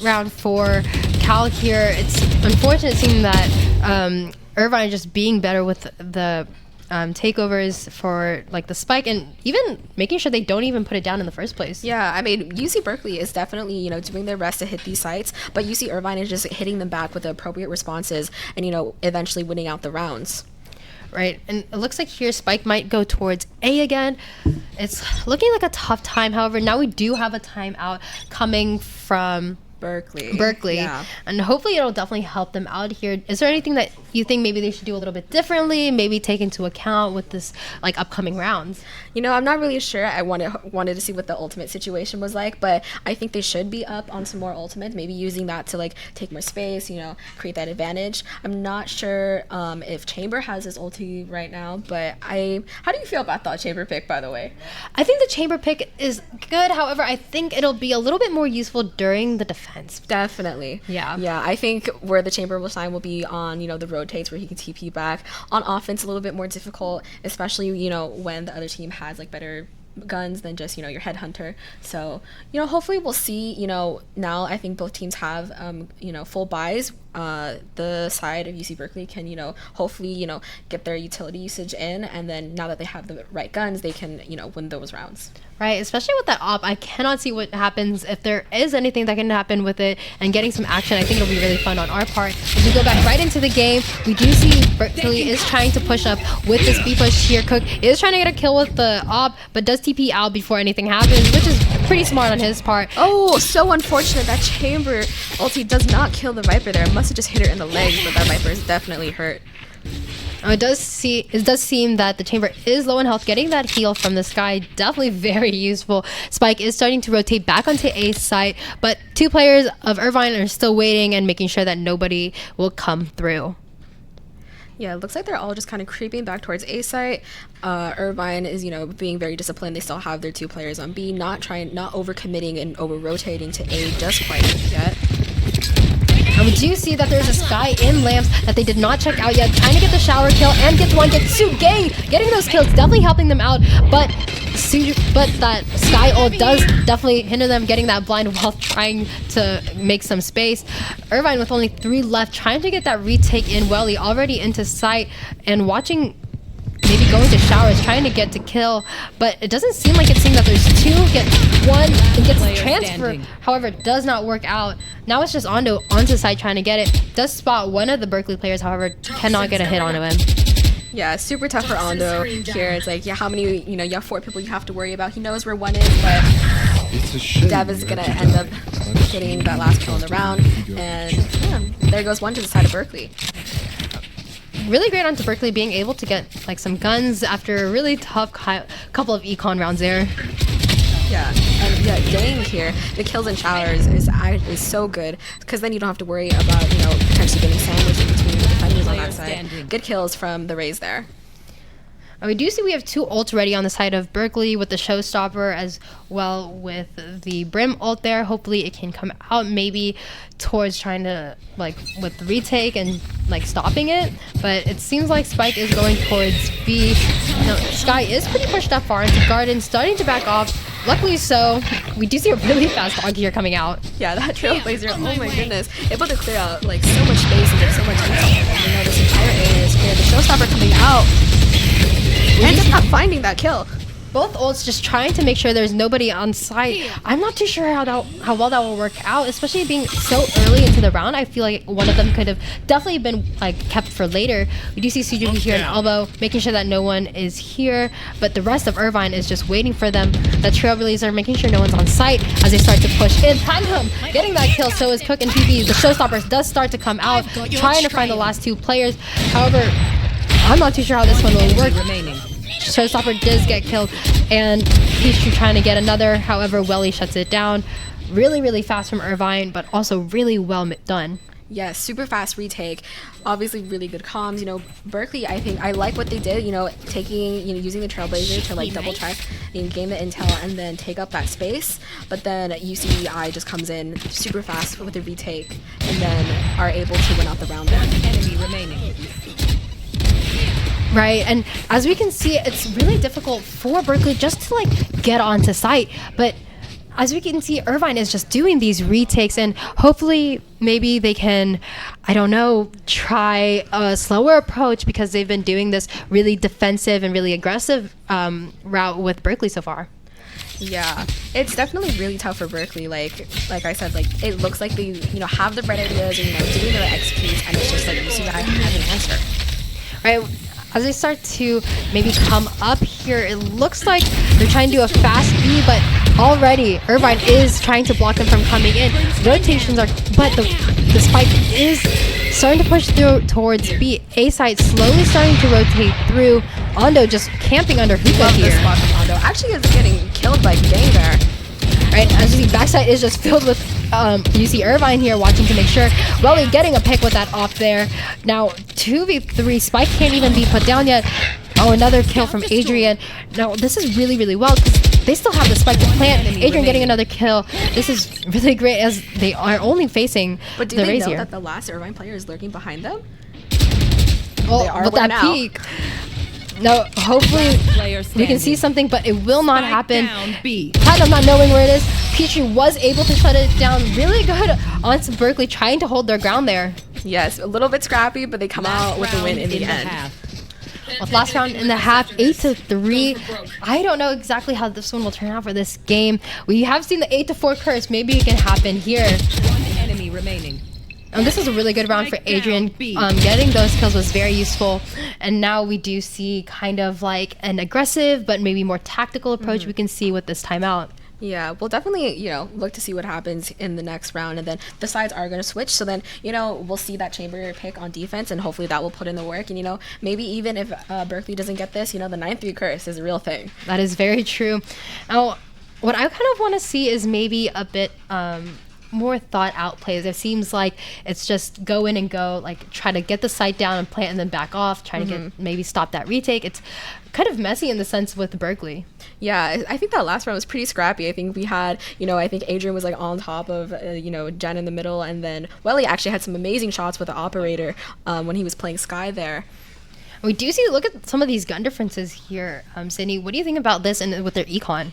round for Cal here. It's unfortunate seeing that Irvine just being better with the takeovers for like the spike and even making sure they don't even put it down in the first place. Yeah, I mean, UC Berkeley is definitely, doing their best to hit these sites, but UC Irvine is just hitting them back with the appropriate responses and, eventually winning out the rounds. Right, and it looks like here Spike might go towards A again. It's looking like a tough time. However, now we do have a timeout coming from Berkeley. Yeah. And hopefully it'll definitely help them out here. Is there anything that you think maybe they should do a little bit differently, maybe take into account with this like upcoming rounds? I'm not really sure. I wanted to see what the ultimate situation was like, but I think they should be up on some more ultimates, maybe using that to like take more space, create that advantage. I'm not sure if Chamber has his ulti right now, but how do you feel about that Chamber pick, by the way? I think the Chamber pick is good. However, I think it'll be a little bit more useful during the defense. Definitely. Yeah, I think where the Chamber will shine will be on, the rotates where he can TP back. On offense, a little bit more difficult, especially, when the other team has like better guns than just your headhunter. So hopefully we'll see. Now I think both teams have full buys. The side of UC Berkeley can hopefully get their utility usage in, and then now that they have the right guns, they can win those rounds. Right, especially with that op, I cannot see what happens if there is anything that can happen with it and getting some action. I think it'll be really fun on our part. As we go back right into the game, we do see Berkeley is trying to push up with this B push here. Cook is trying to get a kill with the op, but does TP out before anything happens, which is pretty smart on his part. Oh, so unfortunate. That Chamber ulti does not kill the Viper there. It must have just hit her in the legs, but that Viper is definitely hurt. It does seem that the Chamber is low in health. Getting that heal from the Sky, definitely very useful. Spike is starting to rotate back onto A site, but two players of Irvine are still waiting and making sure that nobody will come through. Yeah, it looks like they're all just kind of creeping back towards A site. Irvine is, being very disciplined. They still have their two players on B, not over-committing and over-rotating to A just quite yet. And we do see that there's a Sky in lamps that they did not check out yet, trying to get the shower kill and gets Sugay getting those kills, definitely helping them out, but that Sky ult does definitely hinder them getting that blind while trying to make some space. Irvine with only 3 left, trying to get that retake in. Welly already into sight and watching, maybe going to showers, trying to get to kill, but it doesn't seem like it's seeing that there's 2, get 1, and gets transfer. However, it does not work out. Now it's just onto side trying to get it. Does spot one of the Berkeley players, however, cannot get a hit onto him. Yeah, super tough for Ando here. It's like, how many, you have 4 people you have to worry about. He knows where 1 is, but Dev is going to end up getting that last kill in the round. And yeah, there goes 1 to the side of Berkeley. Really great onto Berkeley being able to get like some guns after a really tough couple of econ rounds there. Yeah, and Dang here, the kills and showers is so good because then you don't have to worry about potentially getting sandwiched in between the defenders on that side. Good kills from the Rays there. We do see we have 2 ults ready on the side of Berkeley with the Showstopper as well with the Brim ult there. Hopefully it can come out maybe towards trying to with the retake and stopping it. But it seems like Spike is going towards B. Sky is pretty pushed up far into Garden, starting to back off. Luckily so, we do see a really fast dog here coming out. Yeah, that Trailblazer, oh my goodness. Able to clear out so much space and get so much intel. This entire area is clear. The Showstopper coming out. Ends up not finding that kill. both ults just trying to make sure there's nobody on site. I'm not too sure how well that will work out, especially being so early into the round. I feel like one of them could have definitely been like kept for later. We do see CJ here in elbow, making sure that no one is here, but the rest of Irvine is just waiting for them. The Trailblazer making sure no one's on site as they start to push in. Platinum getting that kill, so is Cook and TV. The Showstoppers does start to come out, trying to find the last two players. However, I'm not too sure how this one will work. Showstopper does get killed, and Peachtree trying to get another. However, Welly shuts it down. Really, really fast from Irvine, but also really well done. Yes, super fast retake. Obviously, really good comms. You know, Berkeley, I think I like what they did. You know, using the Trailblazer to like double check and gain the intel and then take up that space. But then UCEI just comes in super fast with their retake and then are able to win out the round there. Enemy remaining. Right, and as we can see, it's really difficult for Berkeley just to like get onto site, but as we can see, Irvine is just doing these retakes, and hopefully maybe they can, I don't know, try a slower approach because they've been doing this really defensive and really aggressive route with Berkeley so far. Yeah, it's definitely really tough for Berkeley. Like I said, like it looks like they have the right ideas and doing the executes, and it's just like UCI has an answer. Right. As they start to maybe come up here, it looks like they're trying to do a fast B, but already Irvine is trying to block them from coming in. Rotations are, but the spike is starting to push through towards B. A side slowly starting to rotate through. Ondo just camping under Hookah here. This spot from Ondo. Actually, is getting killed by Gang there. Right, as you see, backside is just filled with you see Irvine here watching to make sure. Welly getting a pick with that off there. Now 2v3, Spike can't even be put down yet. Oh, another kill from Adrian. Now this is really, really well because they still have the Spike to plant. Adrian getting another kill. This is really great as they are only facing but do the they Raze know here. that the last Irvine player is lurking behind them? Well, they are with that now. peak. No, hopefully we can see something, but it will not happen. Platinum not knowing where it is. Peachtree was able to shut it down really good onto Berkeley, trying to hold their ground there. Yes, a little bit scrappy, but they come out with a win in the end. With last round in the half, 8-3. I don't know exactly how this one will turn out for this game. We have seen the 8-4 curse. Maybe it can happen here. One enemy remaining. And this was a really good round for Adrian. Getting those kills was very useful. And now we do see kind of like an aggressive but maybe more tactical approach we can see with this timeout. Yeah, we'll definitely, look to see what happens in the next round. And then the sides are going to switch. So then, we'll see that Chamber pick on defense. And hopefully that will put in the work. And, maybe even if Berkeley doesn't get this, the 9-3 curse is a real thing. That is very true. Now, what I kind of want to see is maybe a bit more thought out plays. It seems like it's just go in and go, like try to get the site down and plant and then back off, try to get maybe stop that retake. It's kind of messy in the sense with Berkeley. Yeah, I think that last round was pretty scrappy. I think we had, I think Adrian was like on top of, Jen in the middle, and then Welly actually had some amazing shots with the operator when he was playing Sky there. We do see, look at some of these gun differences here. Sydney, what do you think about this and with their econ?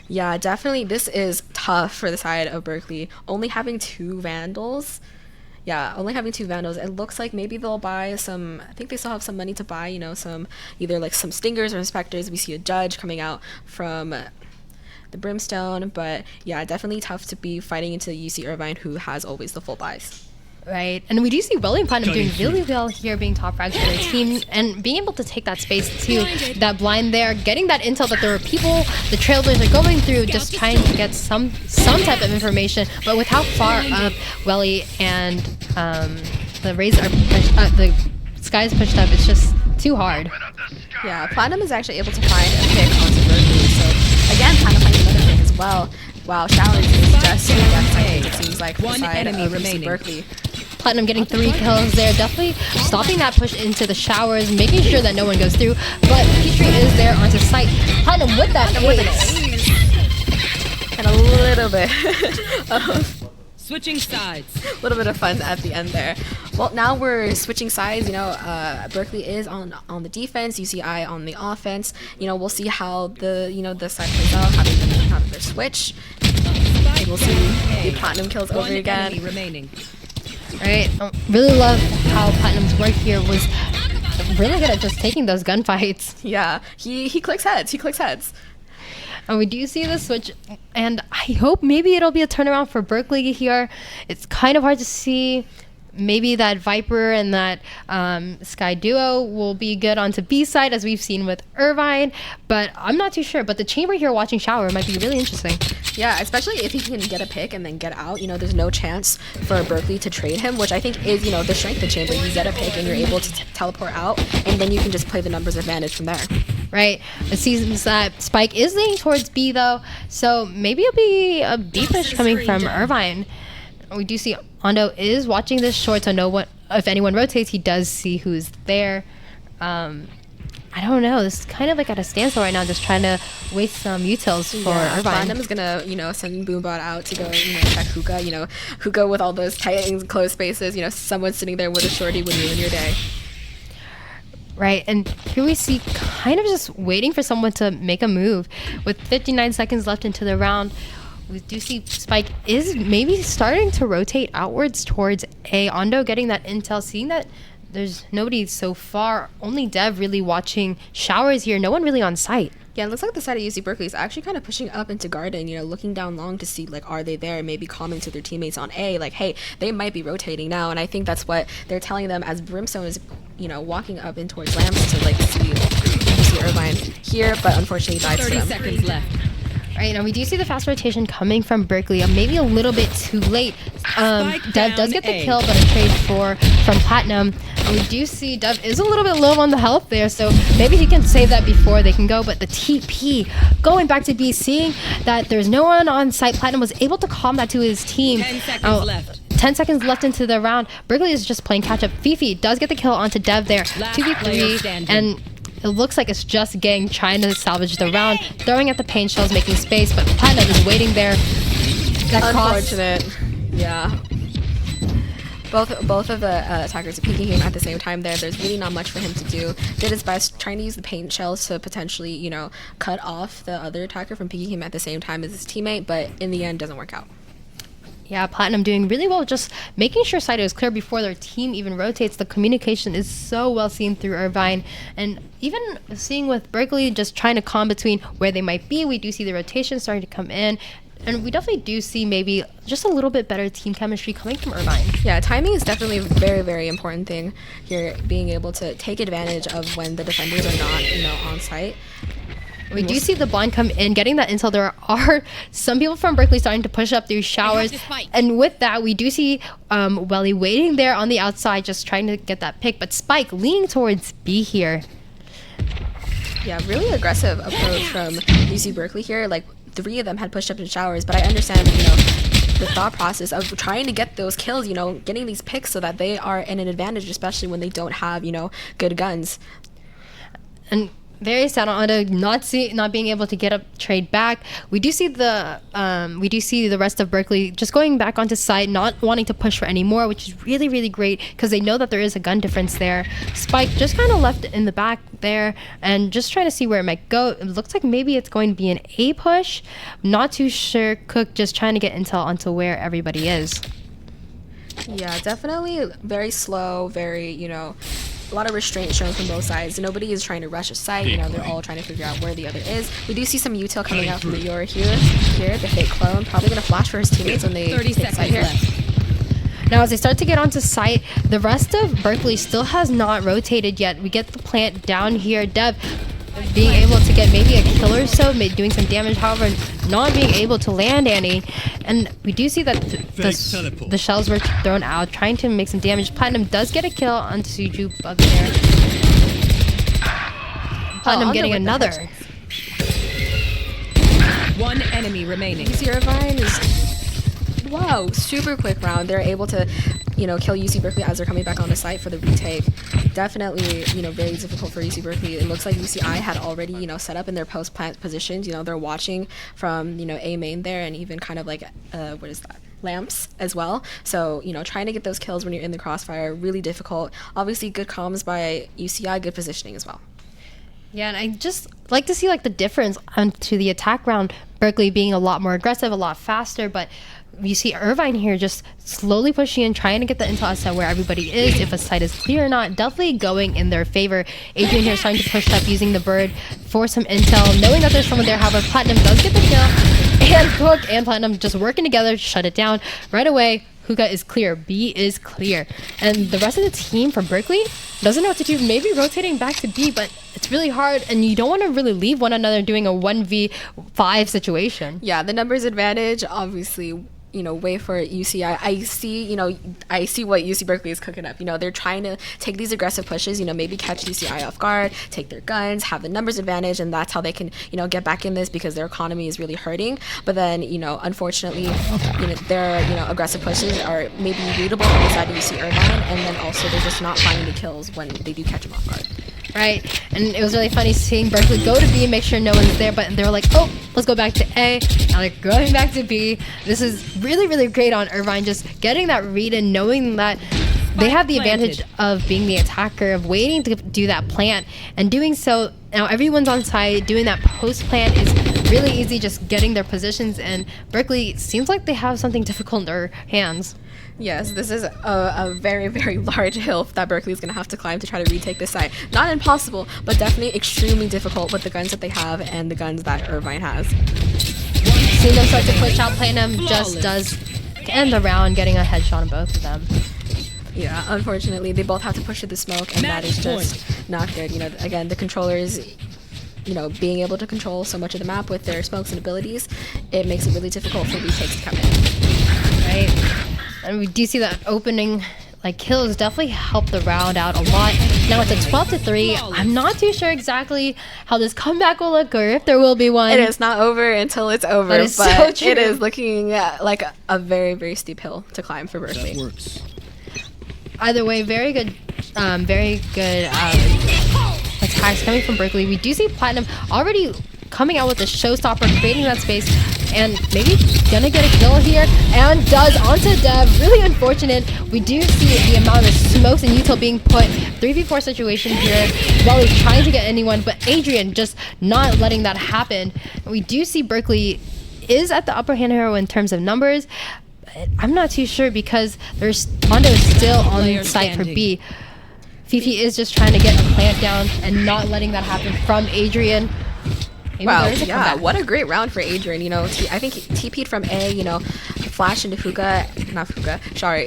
Yeah, definitely. This is tough for the side of Berkeley. Only having 2 Vandals. Yeah, only having 2 Vandals. It looks like maybe they'll buy some, I think they still have some money to buy, some, either like some Stingers or Spectres. We see a Judge coming out from the Brimstone. But yeah, definitely tough to be fighting into UC Irvine, who has always the full buys. Right, and we do see Welly and Platinum doing really well here, being top frags for their team and being able to take that space too, that blind there, getting that intel that there were people, the Trailblazers are going through, just trying to get some type of information. But with how far up Welly and the Raze are pushed, the Sky is pushed up, it's just too hard. Yeah, Platinum is actually able to find a pick onto Berkeley, so again, Platinum finding another pick as well. Wow, Showers is just so death, I think it seems like, for the side of UC Berkeley. Platinum getting 3 kills there, definitely stopping that push into the Showers, making sure that no one goes through. But Peachtree is there onto site. Platinum with that ace. And a little bit of switching sides. A little bit of fun at the end there. Well, now we're switching sides. Berkeley is on the defense, UCI on the offense. We'll see how the side plays out, having their switch. And we'll see the Platinum kills over again. Remaining. Right, really love how Platinum's work here was really good at just taking those gunfights. Yeah, he clicks heads. And we do see the switch, and I hope maybe it'll be a turnaround for Berkeley here. It's kind of hard to see. Maybe that Viper and that Sky duo will be good onto B side, as we've seen with Irvine, but I'm not too sure. But the chamber here watching Shower might be really interesting. Yeah, especially if he can get a pick and then get out. There's no chance for Berkeley to trade him, which I think is, the strength of chamber. You get a pick and you're able to teleport out, and then you can just play the numbers advantage from there. Right. It seems that Spike is leaning towards B though, so maybe it'll be a B push coming from Irvine. We do see Ondo is watching this short to know what if anyone rotates. He does see who's there. I don't know. This is kind of like at a standstill right now, just trying to waste some utils for Irvine. Platinum is gonna, send Boombot out to go, check Hookah. Hookah with all those tight and close spaces. Someone sitting there with a shorty would ruin your day. Right, and here we see kind of just waiting for someone to make a move. With 59 seconds left into the round, we do see Spike is maybe starting to rotate outwards towards A. Ondo getting that intel, seeing that there's nobody so far. Only Dev really watching Showers here. No one really on site. Yeah, it looks like the side of UC Berkeley is actually kind of pushing up into Garden, looking down long to see, are they there? Maybe commenting to their teammates on A, hey, they might be rotating now. And I think that's what they're telling them as Brimstone is, walking up in towards Lamps to, see Irvine here, but unfortunately dies for 30 them. seconds left. Right, now we do see the fast rotation coming from Berkeley. Maybe a little bit too late. Dev does get the kill, but a trade from Platinum. And we do see Dev is a little bit low on the health there, so maybe he can save that before they can go. But the TP going back to B, seeing that there's no one on site, Platinum was able to calm that to his team. 10 seconds left. 10 seconds left into the round. Berkeley is just playing catch up. Fifi does get the kill onto Dev there. Last player 2v3, standing. and it looks like it's just Gang trying to salvage the round, throwing at the paint shells, making space, but Platinum is waiting there. That cost. Unfortunate. Yeah. Both of the attackers are peeking him at the same time there. There's really not much for him to do. Did his best trying to use the paint shells to potentially, cut off the other attacker from peeking him at the same time as his teammate, but in the end doesn't work out. Yeah, Platinum doing really well, just making sure side is clear before their team even rotates. The communication is so well seen through Irvine, and even seeing with Berkeley just trying to calm between where they might be. We do see the rotation starting to come in, and we definitely do see maybe just a little bit better team chemistry coming from Irvine. Yeah, timing is definitely a very, very important thing here, being able to take advantage of when the defenders are not, on site. We do see the blind come in, getting that intel. There are some people from Berkeley starting to push up through Showers. And with that, we do see Welly waiting there on the outside, just trying to get that pick. But Spike leaning towards B here. Yeah, really aggressive approach from UC Berkeley here. 3 of them had pushed up in Showers, but I understand, the thought process of trying to get those kills, getting these picks so that they are in an advantage, especially when they don't have, good guns. And very sad on not being able to get a trade back. We do see the rest of Berkeley just going back onto site, not wanting to push for any more, which is really, really great because they know that there is a gun difference there. Spike just kind of left in the back there and just trying to see where it might go. It looks like maybe it's going to be an A push. Not too sure. Cook just trying to get intel onto where everybody is. Yeah, definitely very slow, very, a lot of restraint shown from both sides. Nobody is trying to rush a site, they're all trying to figure out where the other is. We do see some util coming out from the Yoru here, the fake clone, probably going to flash for his teammates when they 30 take site seconds here. left. Now, as they start to get onto site, the rest of Berkeley still has not rotated yet. We get the plant down here. Dev being able to get maybe a kill or so, doing some damage, however, not being able to land any. And we do see that the shells were thrown out, trying to make some damage. Platinum does get a kill on Suju up there. Platinum getting another. One enemy remaining. UC Irvine is, wow, super quick round. They're able to, kill UC Berkeley as they're coming back on the site for the retake. Definitely, very difficult for UC Berkeley. It looks like UCI had already, set up in their post-plant positions. They're watching from, A main there and even kind of what is that? Lamps as well. So, trying to get those kills when you're in the crossfire, really difficult. Obviously, good comms by UCI, good positioning as well. Yeah, and I just like to see the difference onto the attack round. Berkeley being a lot more aggressive, a lot faster, but you see Irvine here just slowly pushing in, trying to get the intel as to where everybody is, if a site is clear or not. Definitely going in their favor. Adrian here starting to push up using the bird for some intel, knowing that there's someone there. However, Platinum does get the kill, and Cook and Platinum just working together to shut it down right away. Hookah is clear. B is clear. And the rest of the team from Berkeley doesn't know what to do. Maybe rotating back to B, but it's really hard, and you don't want to really leave one another doing a 1v5 situation. Yeah, the numbers advantage, obviously, way for UCI. I see what UC Berkeley is cooking up. They're trying to take these aggressive pushes, maybe catch UCI off guard, take their guns, have the numbers advantage, and that's how they can, get back in this because their economy is really hurting. But then, unfortunately, their, aggressive pushes are maybe readable on the side of UC Irvine, and then also they're just not finding the kills when they do catch them off guard. Right, and it was really funny seeing Berkeley go to B and make sure no one's there, but they were like, oh, let's go back to A. Now they're going back to B. This is really, really great on Irvine, just getting that read and knowing that they have the advantage of being the attacker, of waiting to do that plant, and doing so. Now everyone's on site. Doing that post plant is really easy, just getting their positions, and Berkeley seems like they have something difficult in their hands. Yes, this is a very, very large hill that Berkeley is going to have to climb to try to retake this site. Not impossible, but definitely extremely difficult with the guns that they have and the guns that Irvine has. Seeing them start to push out, Platinum just does end the round, getting a headshot on both of them. Yeah, unfortunately, they both have to push through the smoke, and that is just not good. Again, the controllers, being able to control so much of the map with their smokes and abilities, it makes it really difficult for retakes to come in. Right. And we do see that opening kills definitely help the round out a lot. Now it's a 12-3. I'm not too sure exactly how this comeback will look, or if there will be one. It is not over until it's over, but so true. It is looking like a very, very steep hill to climb for Berkeley. That works. Either way, very good attacks coming from Berkeley. We do see Platinum already coming out with a showstopper, creating that space, and maybe gonna get a kill here, and does onto Dev. Really unfortunate. We do see the amount of smokes and util being put. 3v4 situation here while he's trying to get anyone, but Adrian just not letting that happen. And we do see Berkeley is at the upper hand here in terms of numbers. But I'm not too sure because there's Mondo is still on site for B. Fifi is just trying to get a plant down and not letting that happen from Adrian. Maybe wow, yeah, comeback. What a great round for Adrian. I think he TP'd from A, flashed into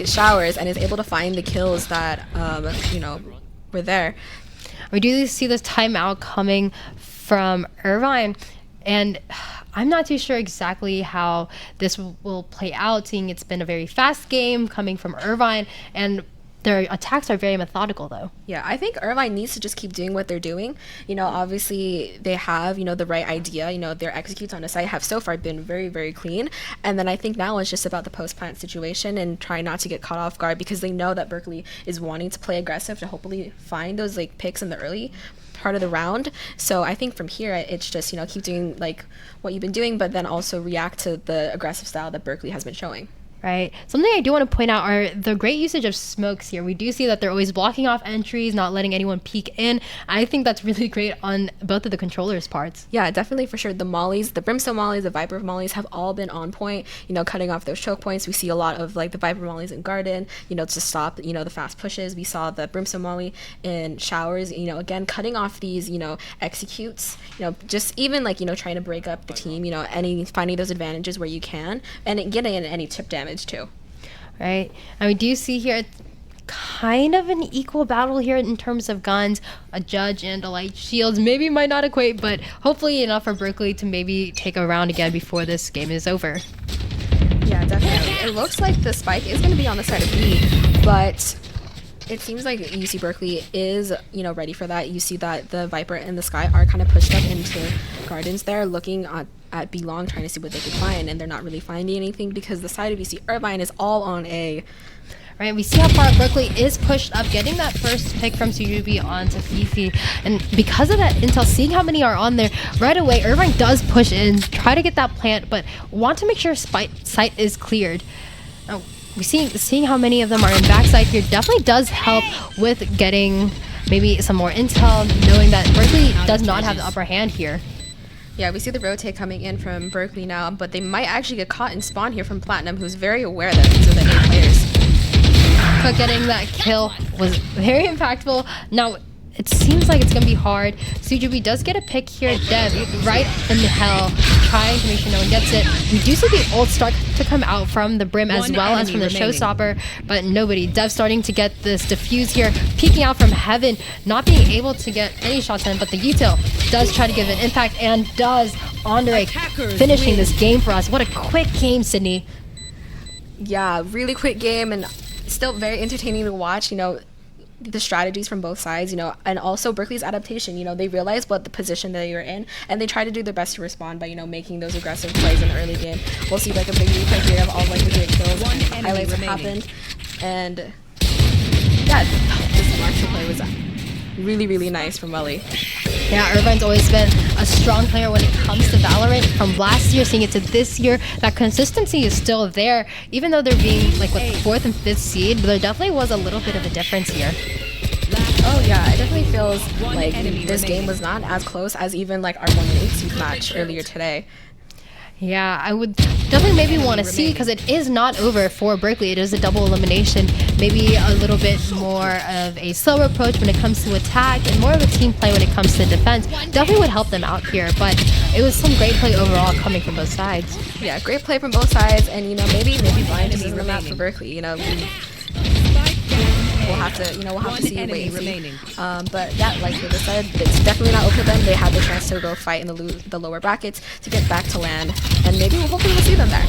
showers, and is able to find the kills that, were there. We do see this timeout coming from Irvine, and I'm not too sure exactly how this will play out, seeing it's been a very fast game coming from Irvine, and their attacks are very methodical, though. Yeah, I think Irvine needs to just keep doing what they're doing. Obviously they have, the right idea. Their executes on the site have so far been very, very clean. And then I think now it's just about the post-plant situation and try not to get caught off guard, because they know that Berkeley is wanting to play aggressive to hopefully find those picks in the early part of the round. So I think from here it's just, keep doing what you've been doing, but then also react to the aggressive style that Berkeley has been showing. Right. Something I do want to point out are the great usage of smokes here. We do see that they're always blocking off entries, not letting anyone peek in. I think that's really great on both of the controllers' parts. Yeah, definitely, for sure. The mollies, the Brimstone mollies, the Viper mollies have all been on point, cutting off those choke points. We see a lot of the Viper mollies in Garden, to stop, the fast pushes. We saw the Brimstone molly in Showers, again, cutting off these, executes, just even trying to break up the team, finding those advantages where you can, and getting in any chip damage too. Right, and we do see here kind of an equal battle here in terms of guns. A Judge and a Light Shields maybe might not equate, but hopefully enough for Berkeley to maybe take a round again before this game is over. Yeah, definitely. It looks like the spike is going to be on the side of B, but it seems like UC Berkeley is, ready for that. You see that the Viper and the Sky are kind of pushed up into Gardens there, looking at B Long, trying to see what they can find, and they're not really finding anything because the side of UC Irvine is all on A. Right, we see how far Berkeley is pushed up, getting that first pick from Surubi onto Fifi. And because of that intel, seeing how many are on there, right away, Irvine does push in, try to get that plant, but want to make sure site is cleared. Now, seeing how many of them are in backside here definitely does help with getting maybe some more intel, knowing that Berkeley does not have the upper hand here. Yeah, we see the rotate coming in from Berkeley now, but they might actually get caught in spawn here from Platinum, who's very aware that these are the A players. But getting that kill was very impactful. Now, it seems like it's going to be hard. Sujubi does get a pick here. Dev right in the hell, trying to make sure no one gets it. We do see the ult start to come out from the Brim as One well as enemy from the remaining. Showstopper, but nobody. Dev starting to get this diffuse here, peeking out from heaven, not being able to get any shots in, but the util does try to give an impact and does. Andre Attackers finishing win. this game for us. What a quick game, Sydney. Yeah, really quick game and still very entertaining to watch, you know, the strategies from both sides, you know, and also Berkeley's adaptation. You know, they realize what the position that you're in, and they try to do their best to respond by, you know, making those aggressive plays in the early game. We'll see like a big replay here of all like the great kills, One enemy highlights that remaining. happened, and yeah, this Marshall play was really, really nice from Welly. Yeah, Irvine's always been a strong player when it comes to Valorant. From last year, seeing it to this year, that consistency is still there. Even though they're being like what, 4th and 5th seed, there definitely was a little bit of a difference here. Oh yeah, it definitely feels One like enemy this game remaining. was not as close as even like our 1 and 8 seed match earlier today. Yeah, I would definitely maybe want to see, because it is not over for Berkeley. It is a double elimination. Maybe a little bit more of a slower approach when it comes to attack and more of a team play when it comes to defense. Definitely would help them out here, but it was some great play overall coming from both sides. Yeah, great play from both sides, and you know maybe blind is in the map for Berkeley. You know, we'll have to see and wait and see. But yeah, like for this side, it's definitely not over for them. They had the chance to go fight in the lower brackets to get back to land, and maybe hopefully we'll see them there.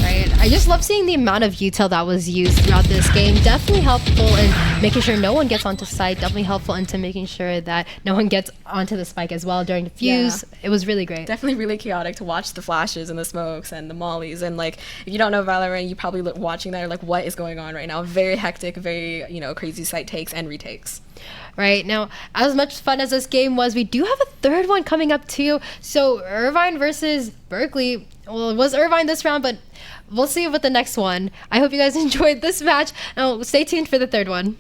Right. I just love seeing the amount of util that was used throughout this game. Definitely helpful in making sure no one gets onto site. Definitely helpful into making sure that no one gets onto the spike as well during defuse. Yeah. It was really great. Definitely really chaotic to watch the flashes and the smokes and the mollies, and like if you don't know Valorant, you probably watching that are like, what is going on right now? Very hectic, very crazy site takes and retakes. Right. Now, as much fun as this game was, we do have a third one coming up too. So Irvine versus Berkeley. Well, it was Irvine this round, but we'll see with the next one. I hope you guys enjoyed this match. Now, stay tuned for the third one.